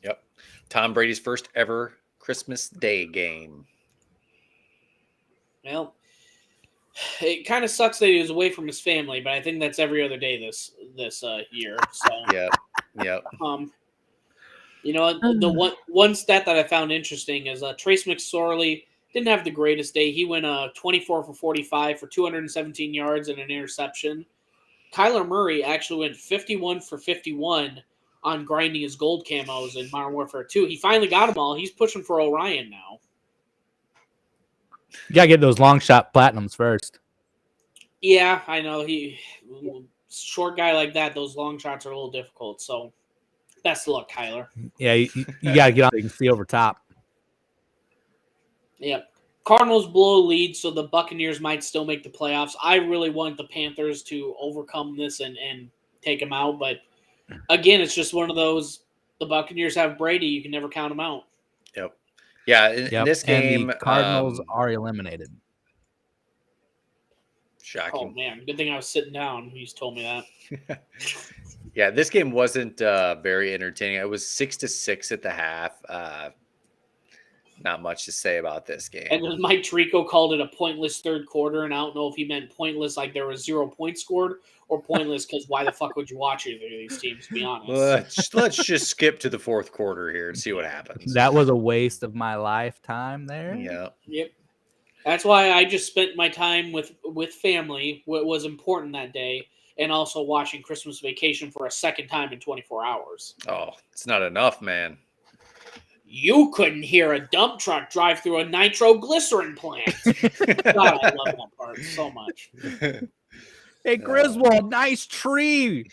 Yep. Tom Brady's first ever Christmas Day game. Well, it kind of sucks that he was away from his family, but I think that's every other day this year. So Yep. The one stat that I found interesting is Trace McSorley didn't have the greatest day. He went 24 for 45 for 217 yards and an interception. Kyler Murray actually went 51 for 51 on grinding his gold camos in Modern Warfare 2. He finally got them all. He's pushing for Orion now. You got to get those long shot platinums first. Yeah, I know. Short guy like that, those long shots are a little difficult. So, best of luck, Kyler. Yeah, you got to get on so you can see over top. Yep. Cardinals blow a lead, so the Buccaneers might still make the playoffs. I really want the Panthers to overcome this and take them out. But, again, it's just one of those, the Buccaneers have Brady. You can never count them out. Yep. Yeah, in this game, the Cardinals are eliminated. Shocking. Oh, man. Good thing I was sitting down when you told me that. Yeah, this game wasn't very entertaining. It was 6-6 at the half. Not much to say about this game. And Mike Tirico called it a pointless third quarter, and I don't know if he meant pointless like there was 0 points scored or pointless because why the fuck would you watch either of these teams, to be honest? Let's just skip to the fourth quarter here and see what happens. That was a waste of my lifetime there. Yeah. Yep. That's why I just spent my time with family, what was important that day, and also watching Christmas Vacation for a second time in 24 hours. Oh, it's not enough, man. You couldn't hear a dump truck drive through a nitroglycerin plant. God, I love that part so much. Hey, Griswold, nice tree.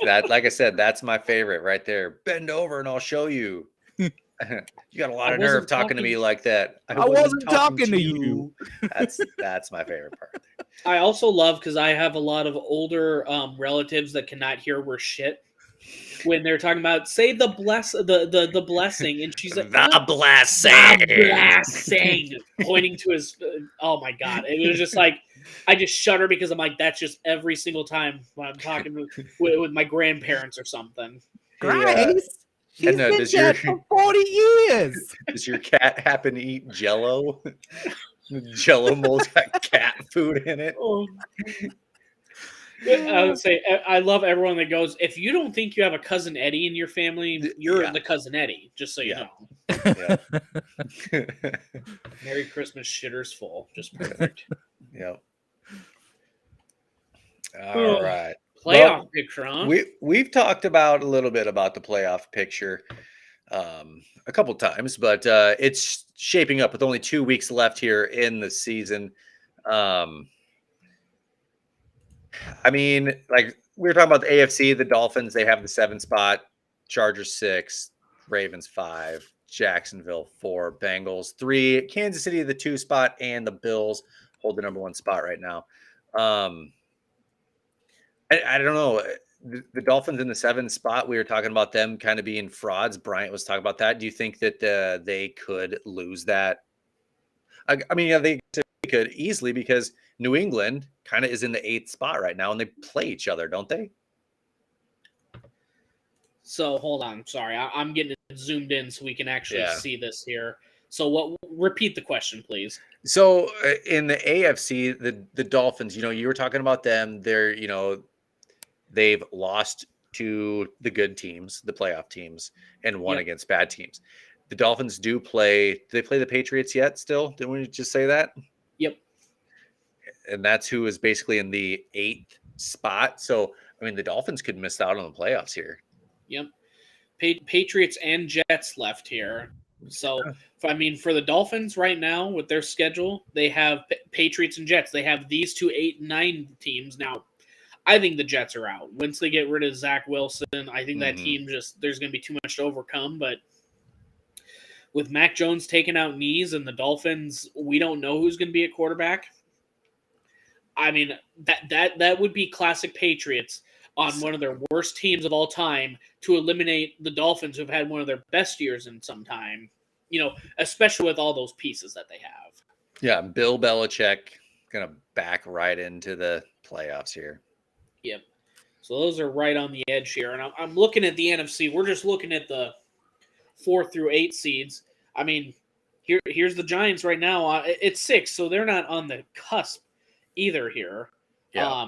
That, like I said, that's my favorite right there. Bend over and I'll show you. You got a lot of nerve talking to me like that. I wasn't talking to you. That's my favorite part. I also love because I have a lot of older relatives that cannot hear worse shit. When they're talking about say the blessing, and she's like the blessing, pointing to his. Oh my god! It was just like I just shudder because I'm like that's just every single time when I'm talking with my grandparents or something. Grace, she's been dead for 40 years. Does your cat happen to eat Jello? Jello mold's got cat food in it. Oh. I would say I love everyone that goes. If you don't think you have a cousin Eddie in your family, you're the cousin Eddie. Just so you know. Yeah. Merry Christmas, shitters full. Just perfect. Yep. All right. Playoff picture, huh? We've talked about a little bit about the playoff picture a couple times, but it's shaping up with only 2 weeks left here in the season. I mean, like we were talking about the AFC, the Dolphins, they have the 7 spot, Chargers 6, Ravens 5, Jacksonville 4, Bengals 3, Kansas City the 2 spot, and the Bills hold the number 1 spot right now. I don't know. the Dolphins in the 7th spot, we were talking about them kind of being frauds. Bryant was talking about that. Do you think that they could lose that? I mean, yeah, they could easily because New England kind of is in the 8th spot right now, and they play each other, don't they? So hold on, sorry, I'm getting it zoomed in so we can actually Yeah. see this here. So what? Repeat the question, please. So in the AFC, the Dolphins, you were talking about them. They're, they've lost to the good teams, the playoff teams, and won Yep. against bad teams. The Dolphins do play. Do they play the Patriots yet? Still, didn't we just say that? Yep. And that's who is basically in the 8th spot. So I mean, the Dolphins could miss out on the playoffs here. Yep. Patriots and Jets left here. So, I mean, for the Dolphins right now with their schedule, they have Patriots and Jets. They have these two 8 and 9 teams. Now, I think the Jets are out. Once they get rid of Zach Wilson, I think that team there's going to be too much to overcome. But with Mac Jones taking out knees and the Dolphins, we don't know who's going to be a quarterback. I mean, that would be classic Patriots on one of their worst teams of all time to eliminate the Dolphins, who've had one of their best years in some time, especially with all those pieces that they have. Yeah, Bill Belichick going to back right into the playoffs here. Yep. So those are right on the edge here. And I'm looking at the NFC. We're just looking at the 4 through 8 seeds. I mean, here's the Giants right now. It's 6, so they're not on the cusp either here. Yeah.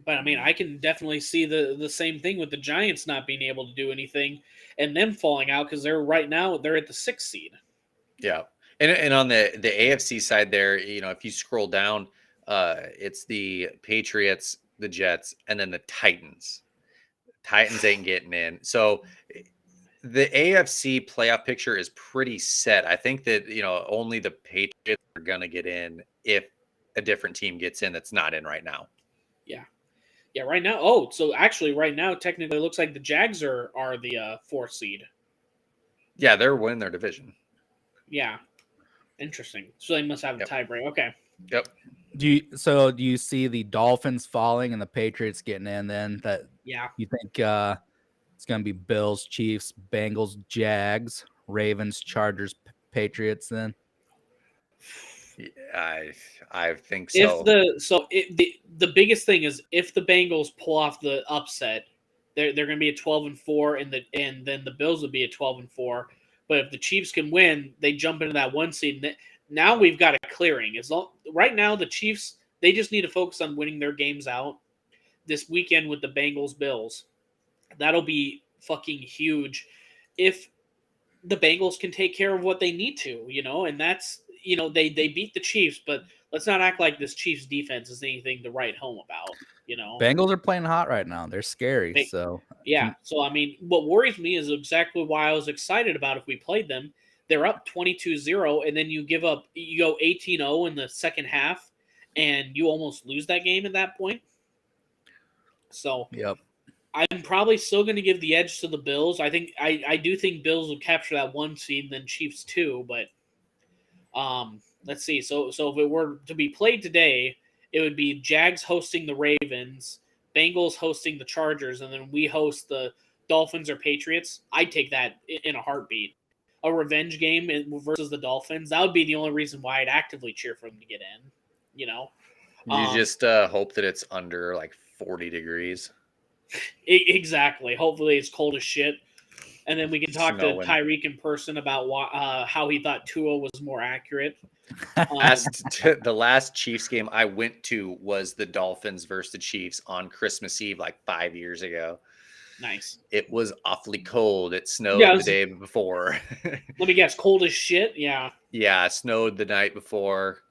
But I mean, I can definitely see the same thing with the Giants not being able to do anything and them falling out because they're at the 6th seed. Yeah. And on the AFC side there, if you scroll down, it's the Patriots, the Jets, and then the Titans. Titans ain't getting in. So the AFC playoff picture is pretty set. I think that, only the Patriots are going to get in if a different team gets in that's not in right now. Yeah. Yeah, right now. Oh, so actually right now, technically it looks like the Jags are the 4th seed. Yeah, they're winning their division. Yeah. Interesting. So they must have a tiebreak. Okay. Yep. Do you see the Dolphins falling and the Patriots getting in then? That you think it's going to be Bills, Chiefs, Bengals, Jags, Ravens, Chargers, Patriots then? I think so. The biggest thing is if the Bengals pull off the upset, they're going to be at 12-4, and then the Bills will be at 12-4. But if the Chiefs can win, they jump into that 1 seed. Now we've got a clearing. Right now the Chiefs, they just need to focus on winning their games out this weekend with the Bengals Bills. That'll be fucking huge if the Bengals can take care of what they need to, and that's, they beat the Chiefs, but let's not act like this Chiefs defense is anything to write home about, Bengals are playing hot right now. They're scary. So I mean, what worries me is exactly why I was excited about if we played them. They're up 22-0, and then you go 18-0 in the second half, and you almost lose that game at that point. So yep. I'm probably still going to give the edge to the Bills. I do think Bills will capture that 1 seed, and then Chiefs 2. But let's see. So if it were to be played today, it would be Jags hosting the Ravens, Bengals hosting the Chargers, and then we host the Dolphins or Patriots. I'd take that in a heartbeat. A revenge game versus the Dolphins. That would be the only reason why I'd actively cheer for them to get in. You just hope that it's under like 40 degrees. Exactly. Hopefully it's cold as shit. And then we can talk to Tyreek in person about how he thought Tua was more accurate. The last Chiefs game I went to was the Dolphins versus the Chiefs on Christmas Eve like 5 years ago. Nice. It was awfully cold. It snowed the day before. Let me guess, cold as shit? Yeah. Yeah, it snowed the night before.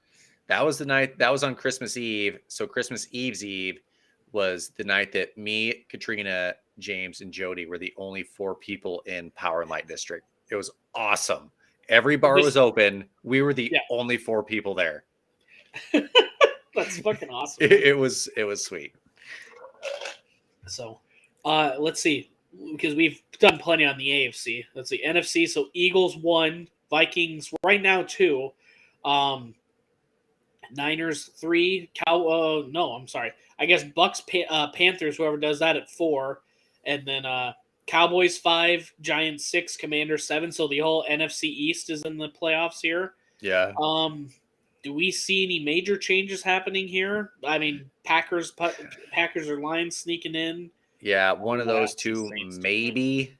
That was the night. That was on Christmas Eve. So Christmas Eve's Eve was the night that me, Katrina, James, and Jody were the only 4 people in Power and Light District. It was awesome. Every bar was open. We were the only 4 people there. That's fucking awesome. It was sweet. So, let's see, because we've done plenty on the AFC. Let's see, NFC. So Eagles 1, Vikings right now 2. Niners 3, no, I'm sorry. I guess Bucks, Panthers, whoever does that at 4, and then Cowboys 5, Giants 6, Commanders 7. So the whole NFC East is in the playoffs here. Yeah. Do we see any major changes happening here? I mean, Packers or Lions sneaking in. Yeah, one of those That's the two, Saints too, maybe.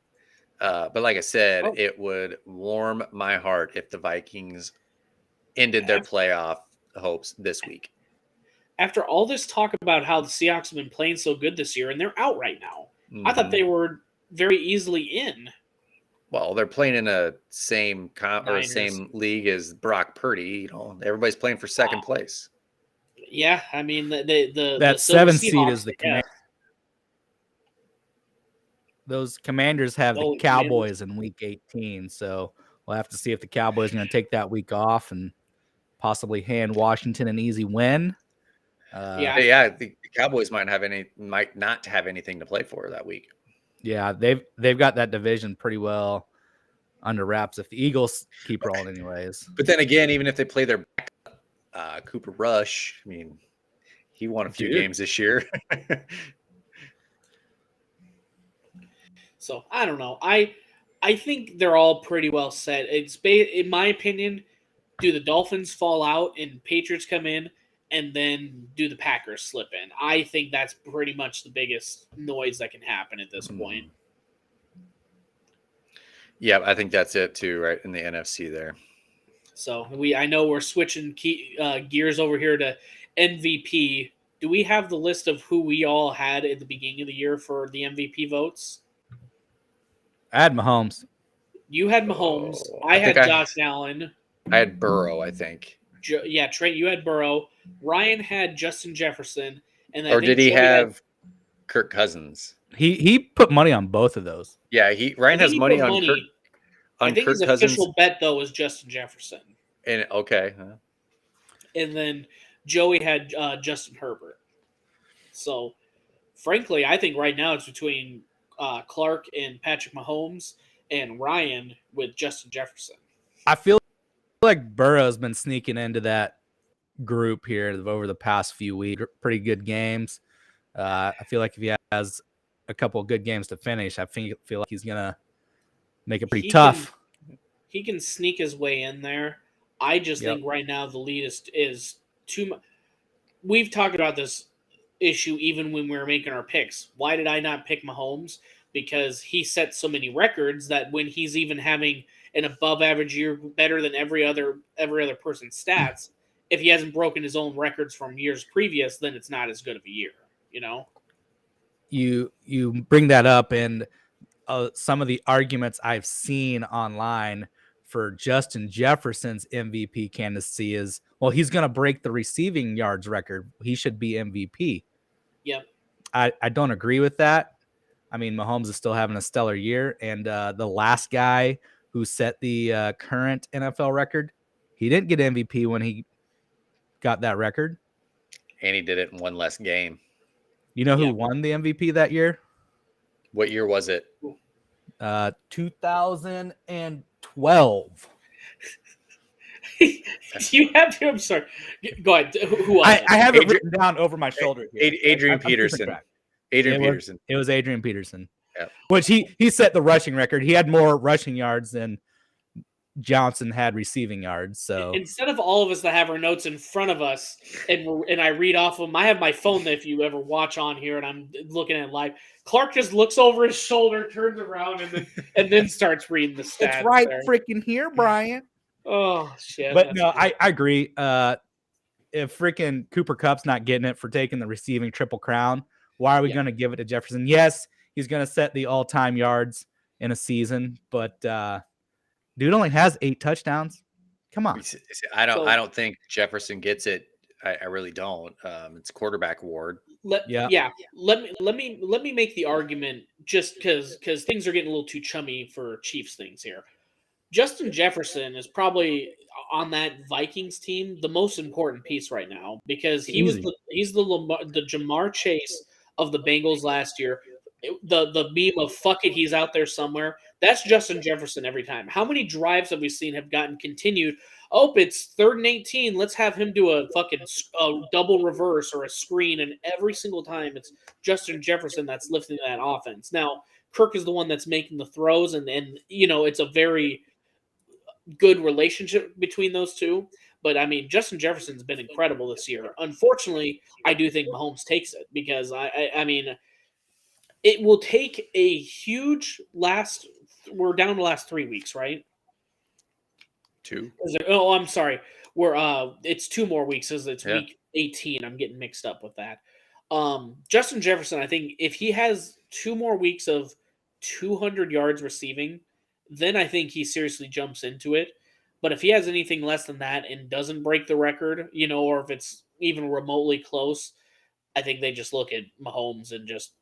But like I said, Oh. it would warm my heart if the Vikings ended their playoff hopes this week. After all this talk about how the Seahawks have been playing so good this year, and they're out right now, I thought they were very easily in. Well, they're playing in a same Niners. same league as Brock Purdy. You know, everybody's playing for second place. Yeah, I mean that That 7 seed is the Commanders. Those Commanders have the Cowboys in Week 18, so we'll have to see if the Cowboys are going to take that week off and possibly hand Washington an easy win. The Cowboys might not have anything to play for that week. Yeah, they've got that division pretty well under wraps if the Eagles keep rolling anyways. But then again, even if they play their backup, Cooper Rush, I mean, he won a few games this year. So I don't know. I think they're all pretty well set. In my opinion, do the Dolphins fall out and Patriots come in, and then do the Packers slip in? I think that's pretty much the biggest noise that can happen at this point. Yeah, I think that's it too, right in the NFC there. So I know we're switching gears over here to MVP. Do we have the list of who we all had at the beginning of the year for the MVP votes? I had Mahomes. You had Mahomes. I had Josh Allen. I had Burrow, I think. Trent, you had Burrow. Ryan had Justin Jefferson. Or did he have Kirk Cousins? He put money on both of those. Yeah, Ryan has money on Kirk. I think his official bet though was Justin Jefferson. And okay. And then Joey had Justin Herbert. So, frankly, I think right now it's between Clark and Patrick Mahomes and Ryan with Justin Jefferson. I feel like Burrow's been sneaking into that group here over the past few weeks. Pretty good games. I feel like if he has a couple of good games to finish, I feel like he's gonna make it pretty tough. He can sneak his way in there. I just think right now the lead is too much. We've talked about this issue even when we were making our picks. Why did I not pick Mahomes? Because he set so many records that when he's even having an above average year, better than every other person's stats, if he hasn't broken his own records from years previous, then it's not as good of a year, you know? You bring that up, and some of the arguments I've seen online for Justin Jefferson's MVP candidacy is, well, he's going to break the receiving yards record. He should be MVP. Yep. I don't agree with that. I mean, Mahomes is still having a stellar year, and the last guy who set the current NFL record, he didn't get MVP when he got that record. And he did it in one less game. You know who won the MVP that year? What year was it? 2012. You have to. I'm sorry. Go ahead. Who was I have it written down over my shoulder. Adrian Peterson. Peterson. It was Adrian Peterson. Yeah. Which he set the rushing record. He had more rushing yards than Johnson had receiving yards. So instead of all of us that have our notes in front of us and I read off them, I have my phone that if you ever watch on here and I'm looking at it live, Clark just looks over his shoulder, turns around, and then starts reading the stats. It's right freaking here, Bryant. Oh shit! But no, I agree. If freaking Cooper Kupp's not getting it for taking the receiving triple crown, why are we going to give it to Jefferson? Yes, he's going to set the all-time yards in a season, but dude only has 8 touchdowns. Come on. I don't think Jefferson gets it. I really don't. It's quarterback award. Let me make the argument just because things are getting a little too chummy for Chiefs things here. Justin Jefferson is probably on that Vikings team the most important piece right now because he's the Jamar Chase of the Bengals last year. The meme of fuck it, he's out there somewhere. That's Justin Jefferson every time. How many drives have we seen have gotten continued oh, it's 3rd and 18. Let's have him do a fucking double reverse or a screen, and every single time it's Justin Jefferson that's lifting that offense. Now, Kirk is the one that's making the throws, and it's a very good relationship between those two. But I mean, Justin Jefferson's been incredible this year. Unfortunately, I do think Mahomes takes it because I mean, it will take a huge last. We're down the last 3 weeks, right? 2. Oh, I'm sorry. It's 2 more weeks because it's Yeah. week 18. I'm getting mixed up with that. Justin Jefferson, I think if he has 2 more weeks of 200 yards receiving, then I think he seriously jumps into it. But if he has anything less than that and doesn't break the record, or if it's even remotely close, I think they just look at Mahomes and just,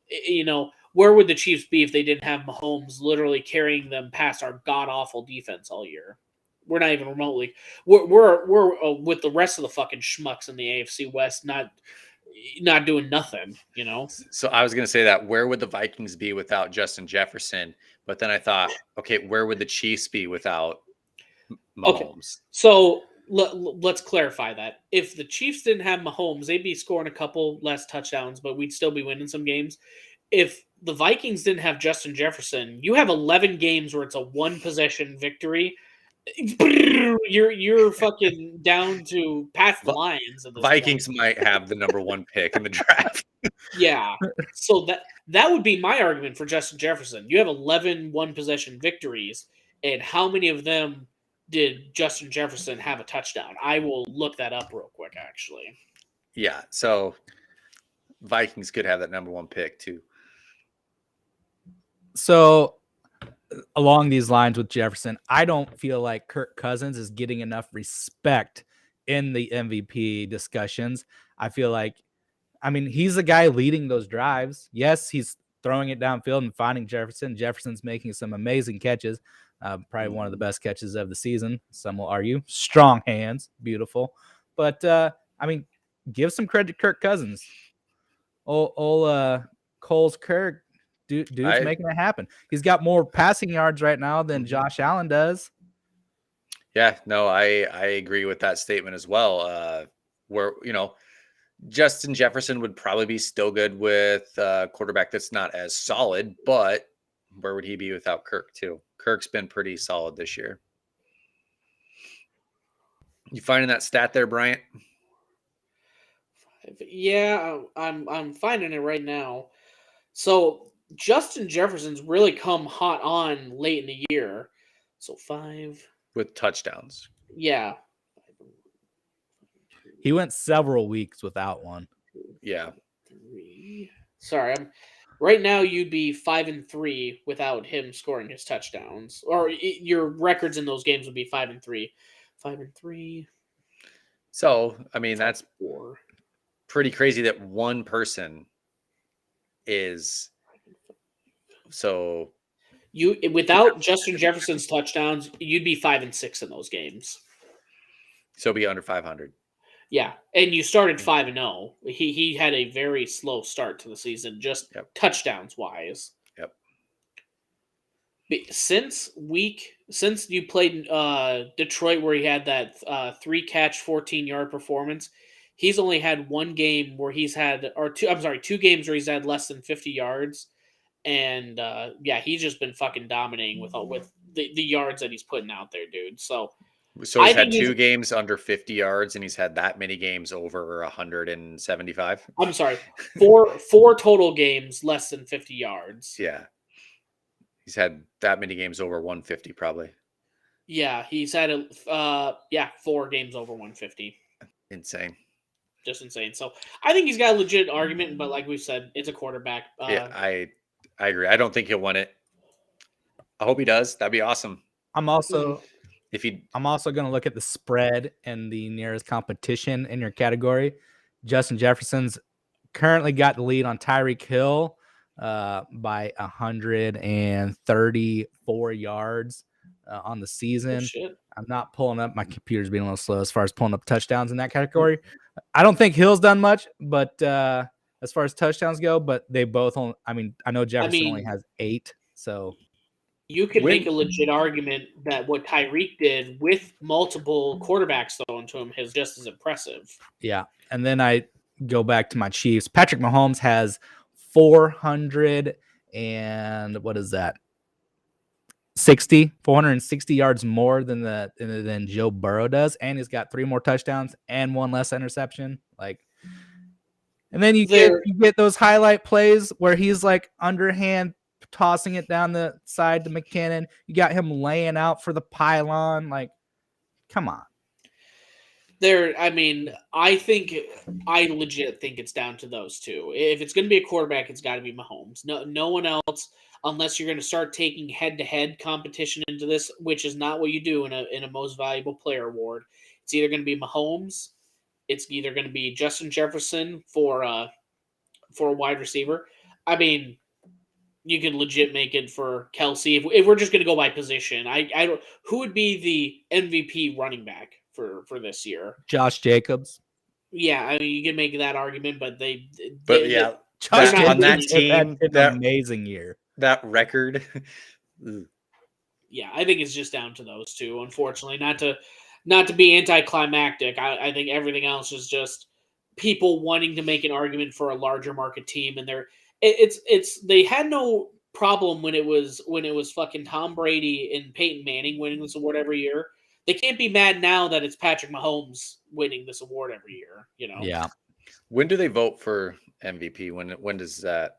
where would the Chiefs be if they didn't have Mahomes literally carrying them past our god awful defense all year? We're not even remotely. We're with the rest of the fucking schmucks in the AFC West, not doing nothing. So I was going to say that where would the Vikings be without Justin Jefferson? But then I thought, okay, where would the Chiefs be without Mahomes? Okay. So let's clarify that. If the Chiefs didn't have Mahomes, they'd be scoring a couple less touchdowns, but we'd still be winning some games. If the Vikings didn't have Justin Jefferson, you have 11 games where it's a 1-possession victory. You're fucking down to past the Lions. At this Vikings point. might have the number 1 pick in the draft. Yeah. So that would be my argument for Justin Jefferson. You have 11 1-possession victories, and how many of them did Justin Jefferson have a touchdown? I will look that up real quick, actually. Yeah, so Vikings could have that number 1 pick too. So along these lines with Jefferson, I don't feel like Kirk Cousins is getting enough respect in the MVP discussions. I feel like, I mean, he's the guy leading those drives. Yes, he's throwing it downfield and finding Jefferson. Jefferson's making some amazing catches. Probably one of the best catches of the season. Some will argue. Strong hands. Beautiful. But, I mean, give some credit to Kirk Cousins. Old Cole's Kirk. Dude's making it happen. He's got more passing yards right now than Josh Allen does. Yeah, no, I agree with that statement as well. Where, Justin Jefferson would probably be still good with a quarterback that's not as solid, but where would he be without Kirk too? Kirk's been pretty solid this year. You finding that stat there, Bryant? Yeah, I'm finding it right now. So Justin Jefferson's really come hot on late in the year. So 5 with touchdowns. Yeah. He went several weeks without one. Yeah. 3. Sorry, right now you'd be 5-3 without him scoring his touchdowns, or your records in those games would be 5-3. 5-3. So, I mean, that's 4. Pretty crazy that one person is so. You without Justin Jefferson's touchdowns, you'd be 5-6 in those games. So be under 500. Yeah, and you started 5-0. He had a very slow start to the season, just touchdowns wise. Yep. Since you played Detroit, where he had that 3-catch, 14-yard performance, he's only had 1 game where he's had, or 2 games where he's had less than 50 yards, and he's just been fucking dominating with the yards that he's putting out there, dude. So he's had 2 games under 50 yards, and he's had that many games over 175. I'm sorry, 4 total games less than 50 yards. Yeah. He's had that many games over 150, probably. Yeah, he's had 4 games over 150. Insane. Just insane. So I think he's got a legit argument, but like we said, it's a quarterback. I agree. I don't think he'll win it. I hope he does. That'd be awesome. I'm also going to look at the spread and the nearest competition in your category. Justin Jefferson's currently got the lead on Tyreek Hill by 134 yards on the season. I'm not pulling up. My computer's being a little slow as far as pulling up touchdowns in that category. I don't think Hill's done much, but as far as touchdowns go, but they both only, I know Jefferson only has 8, so You could make a legit argument that what Tyreek did with multiple quarterbacks thrown to him is just as impressive. Yeah. And then I go back to my Chiefs. Patrick Mahomes has 400 and what is that? 460 yards more than Joe Burrow does, and he's got 3 more touchdowns and 1 less interception. Like, and then you get those highlight plays where he's like underhand tossing it down the side to McKinnon. You got him laying out for the pylon. Like, come on. I legit think it's down to those two. If it's going to be a quarterback, it's got to be Mahomes. No one else, unless you're going to start taking head-to-head competition into this, which is not what you do in a most valuable player award. It's either going to be Mahomes, it's either going to be Justin Jefferson for a wide receiver. I mean, you could legit make it for Kelsey if we're just going to go by position. I don't. Who would be the MVP running back for this year? Josh Jacobs. Yeah, I mean you can make that argument, but Josh on that team, had an amazing year. That record. Yeah, I think it's just down to those two. Unfortunately, not to be anticlimactic. I think everything else is just people wanting to make an argument for a larger market team, and they had no problem when it was fucking Tom Brady and Peyton Manning winning this award every year. They can't be mad now that it's Patrick Mahomes winning this award every year. Yeah. When do they vote for MVP? When does that?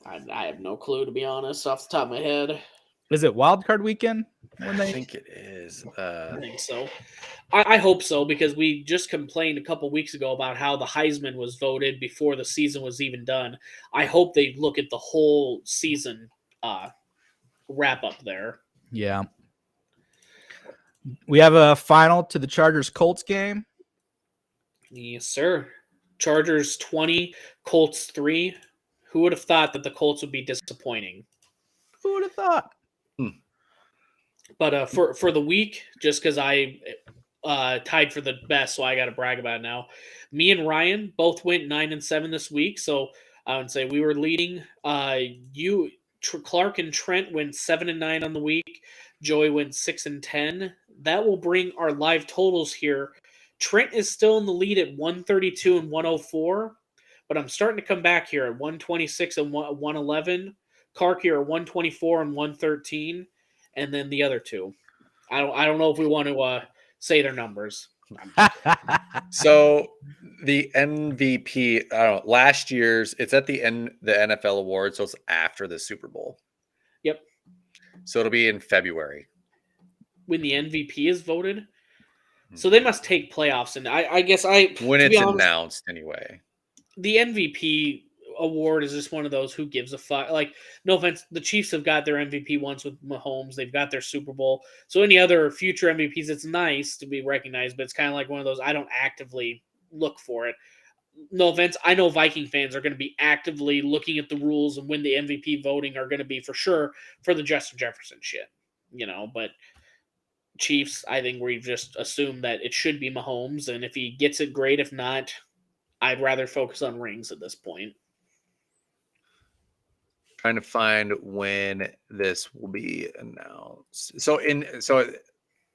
I have no clue, to be honest, off the top of my head. Is it wild card weekend? I think it is. I think so. I hope so, because we just complained a couple weeks ago about how the Heisman was voted before the season was even done. I hope they look at the whole season wrap up there. Yeah. We have a final to the Chargers-Colts game. Yes, sir. Chargers 20, Colts 3. Who would have thought that the Colts would be disappointing? Who would have thought? But for the week, just because I tied for the best, so I got to brag about it now. Me and Ryan both went 9-7 this week, so I would say we were leading. Clark and Trent went 7-9 on the week. Joey went 6-10. That will bring our live totals here. Trent is still in the lead at 132 and 104, but I'm starting to come back here at 126 and 111. Clark here at 124 and 113, and then the other two. I don't know if we want to say their numbers. So the MVP, I don't know, last year's, it's at the end, the NFL award, so it's after the Super Bowl. Yep. So it'll be in February. When the MVP is voted? So they must take playoffs, and I guess when it's announced anyway. The MVP award is just one of those who gives a fuck. Like, no offense, the Chiefs have got their MVP once with Mahomes. They've got their Super Bowl. So any other future MVPs, it's nice to be recognized, but it's kind of like one of those I don't actively look for it. No offense, I know Viking fans are going to be actively looking at the rules and when the MVP voting are going to be for sure for the Justin Jefferson shit. But Chiefs, I think we've just assumed that it should be Mahomes, and if he gets it, great. If not, I'd rather focus on rings at this point. Trying to find when this will be announced. So it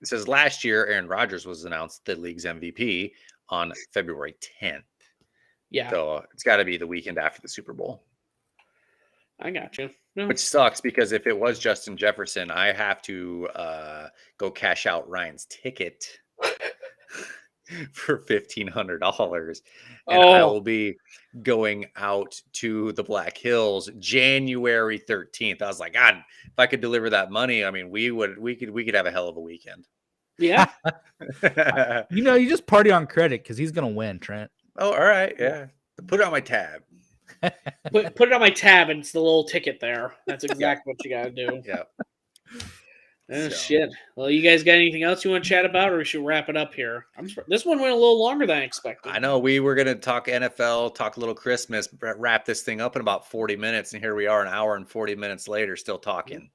says last year Aaron Rodgers was announced the league's MVP on February 10th. Yeah. So it's got to be the weekend after the Super Bowl. I got you. No. Which sucks because if it was Justin Jefferson, I have to go cash out Ryan's ticket for $1,500, and I will be going out to the Black Hills January 13th. I was like, God, if I could deliver that money, I mean, we could have a hell of a weekend. Yeah. You just party on credit because he's gonna win, Trent. Oh, all right, yeah. Put it on my tab. Put it on my tab, and it's the little ticket there. That's exactly what you got to do. Yeah. Shit. Well, you guys got anything else you want to chat about, or we should wrap it up here? This one went a little longer than I expected. I know. We were going to talk NFL, talk a little Christmas, wrap this thing up in about 40 minutes, and here we are an hour and 40 minutes later still talking.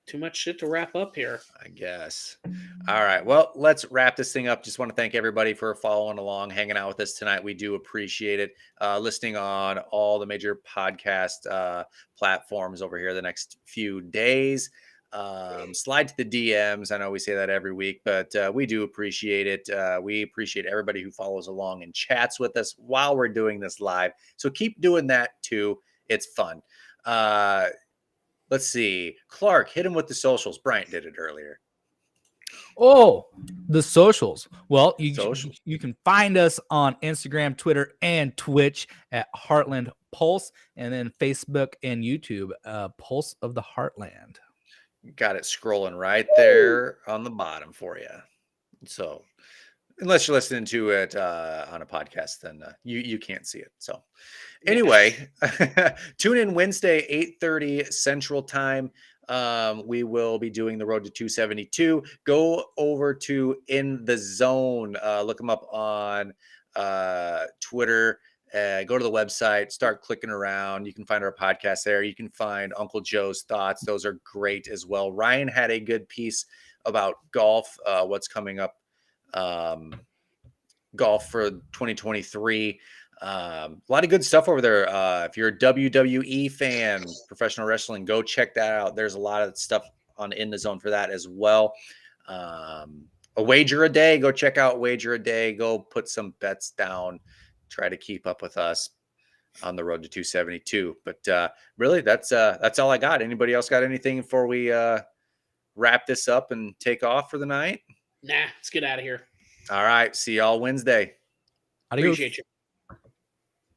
too much shit to wrap up here. I guess. All right. Well, let's wrap this thing up. Just want to thank everybody for following along, hanging out with us tonight. We do appreciate it. Listening on all the major podcast platforms over here the next few days. Slide to the DMs. I know we say that every week, but we do appreciate it. We appreciate everybody who follows along and chats with us while we're doing this live. So keep doing that too. It's fun. Let's see. Clark, hit him with the socials. Bryant did it earlier. Oh, the socials. Well, Socials. you can find us on Instagram, Twitter, and Twitch at Heartland Pulse, and then Facebook and YouTube, Pulse of the Heartland. Got it scrolling right there on the bottom for you. So unless you're listening to it on a podcast, then you can't see it. So anyway, tune in Wednesday, 8:30 Central Time. We will be doing the Road to 272. Go over to In the Zone. Look them up on Twitter. Go to the website, start clicking around. You can find our podcast there. You can find Uncle Joe's thoughts. Those are great as well. Ryan had a good piece about golf, what's coming up, golf for 2023. A lot of good stuff over there. If you're a WWE fan, professional wrestling, go check that out. There's a lot of stuff on In the Zone for that as well. A wager a day, go check out Wager a Day. Go put some bets down. Try to keep up with us on the road to 272. But really, that's all I got. Anybody else got anything before we wrap this up and take off for the night? Nah, let's get out of here. All right. See y'all Wednesday. Adios. Appreciate you.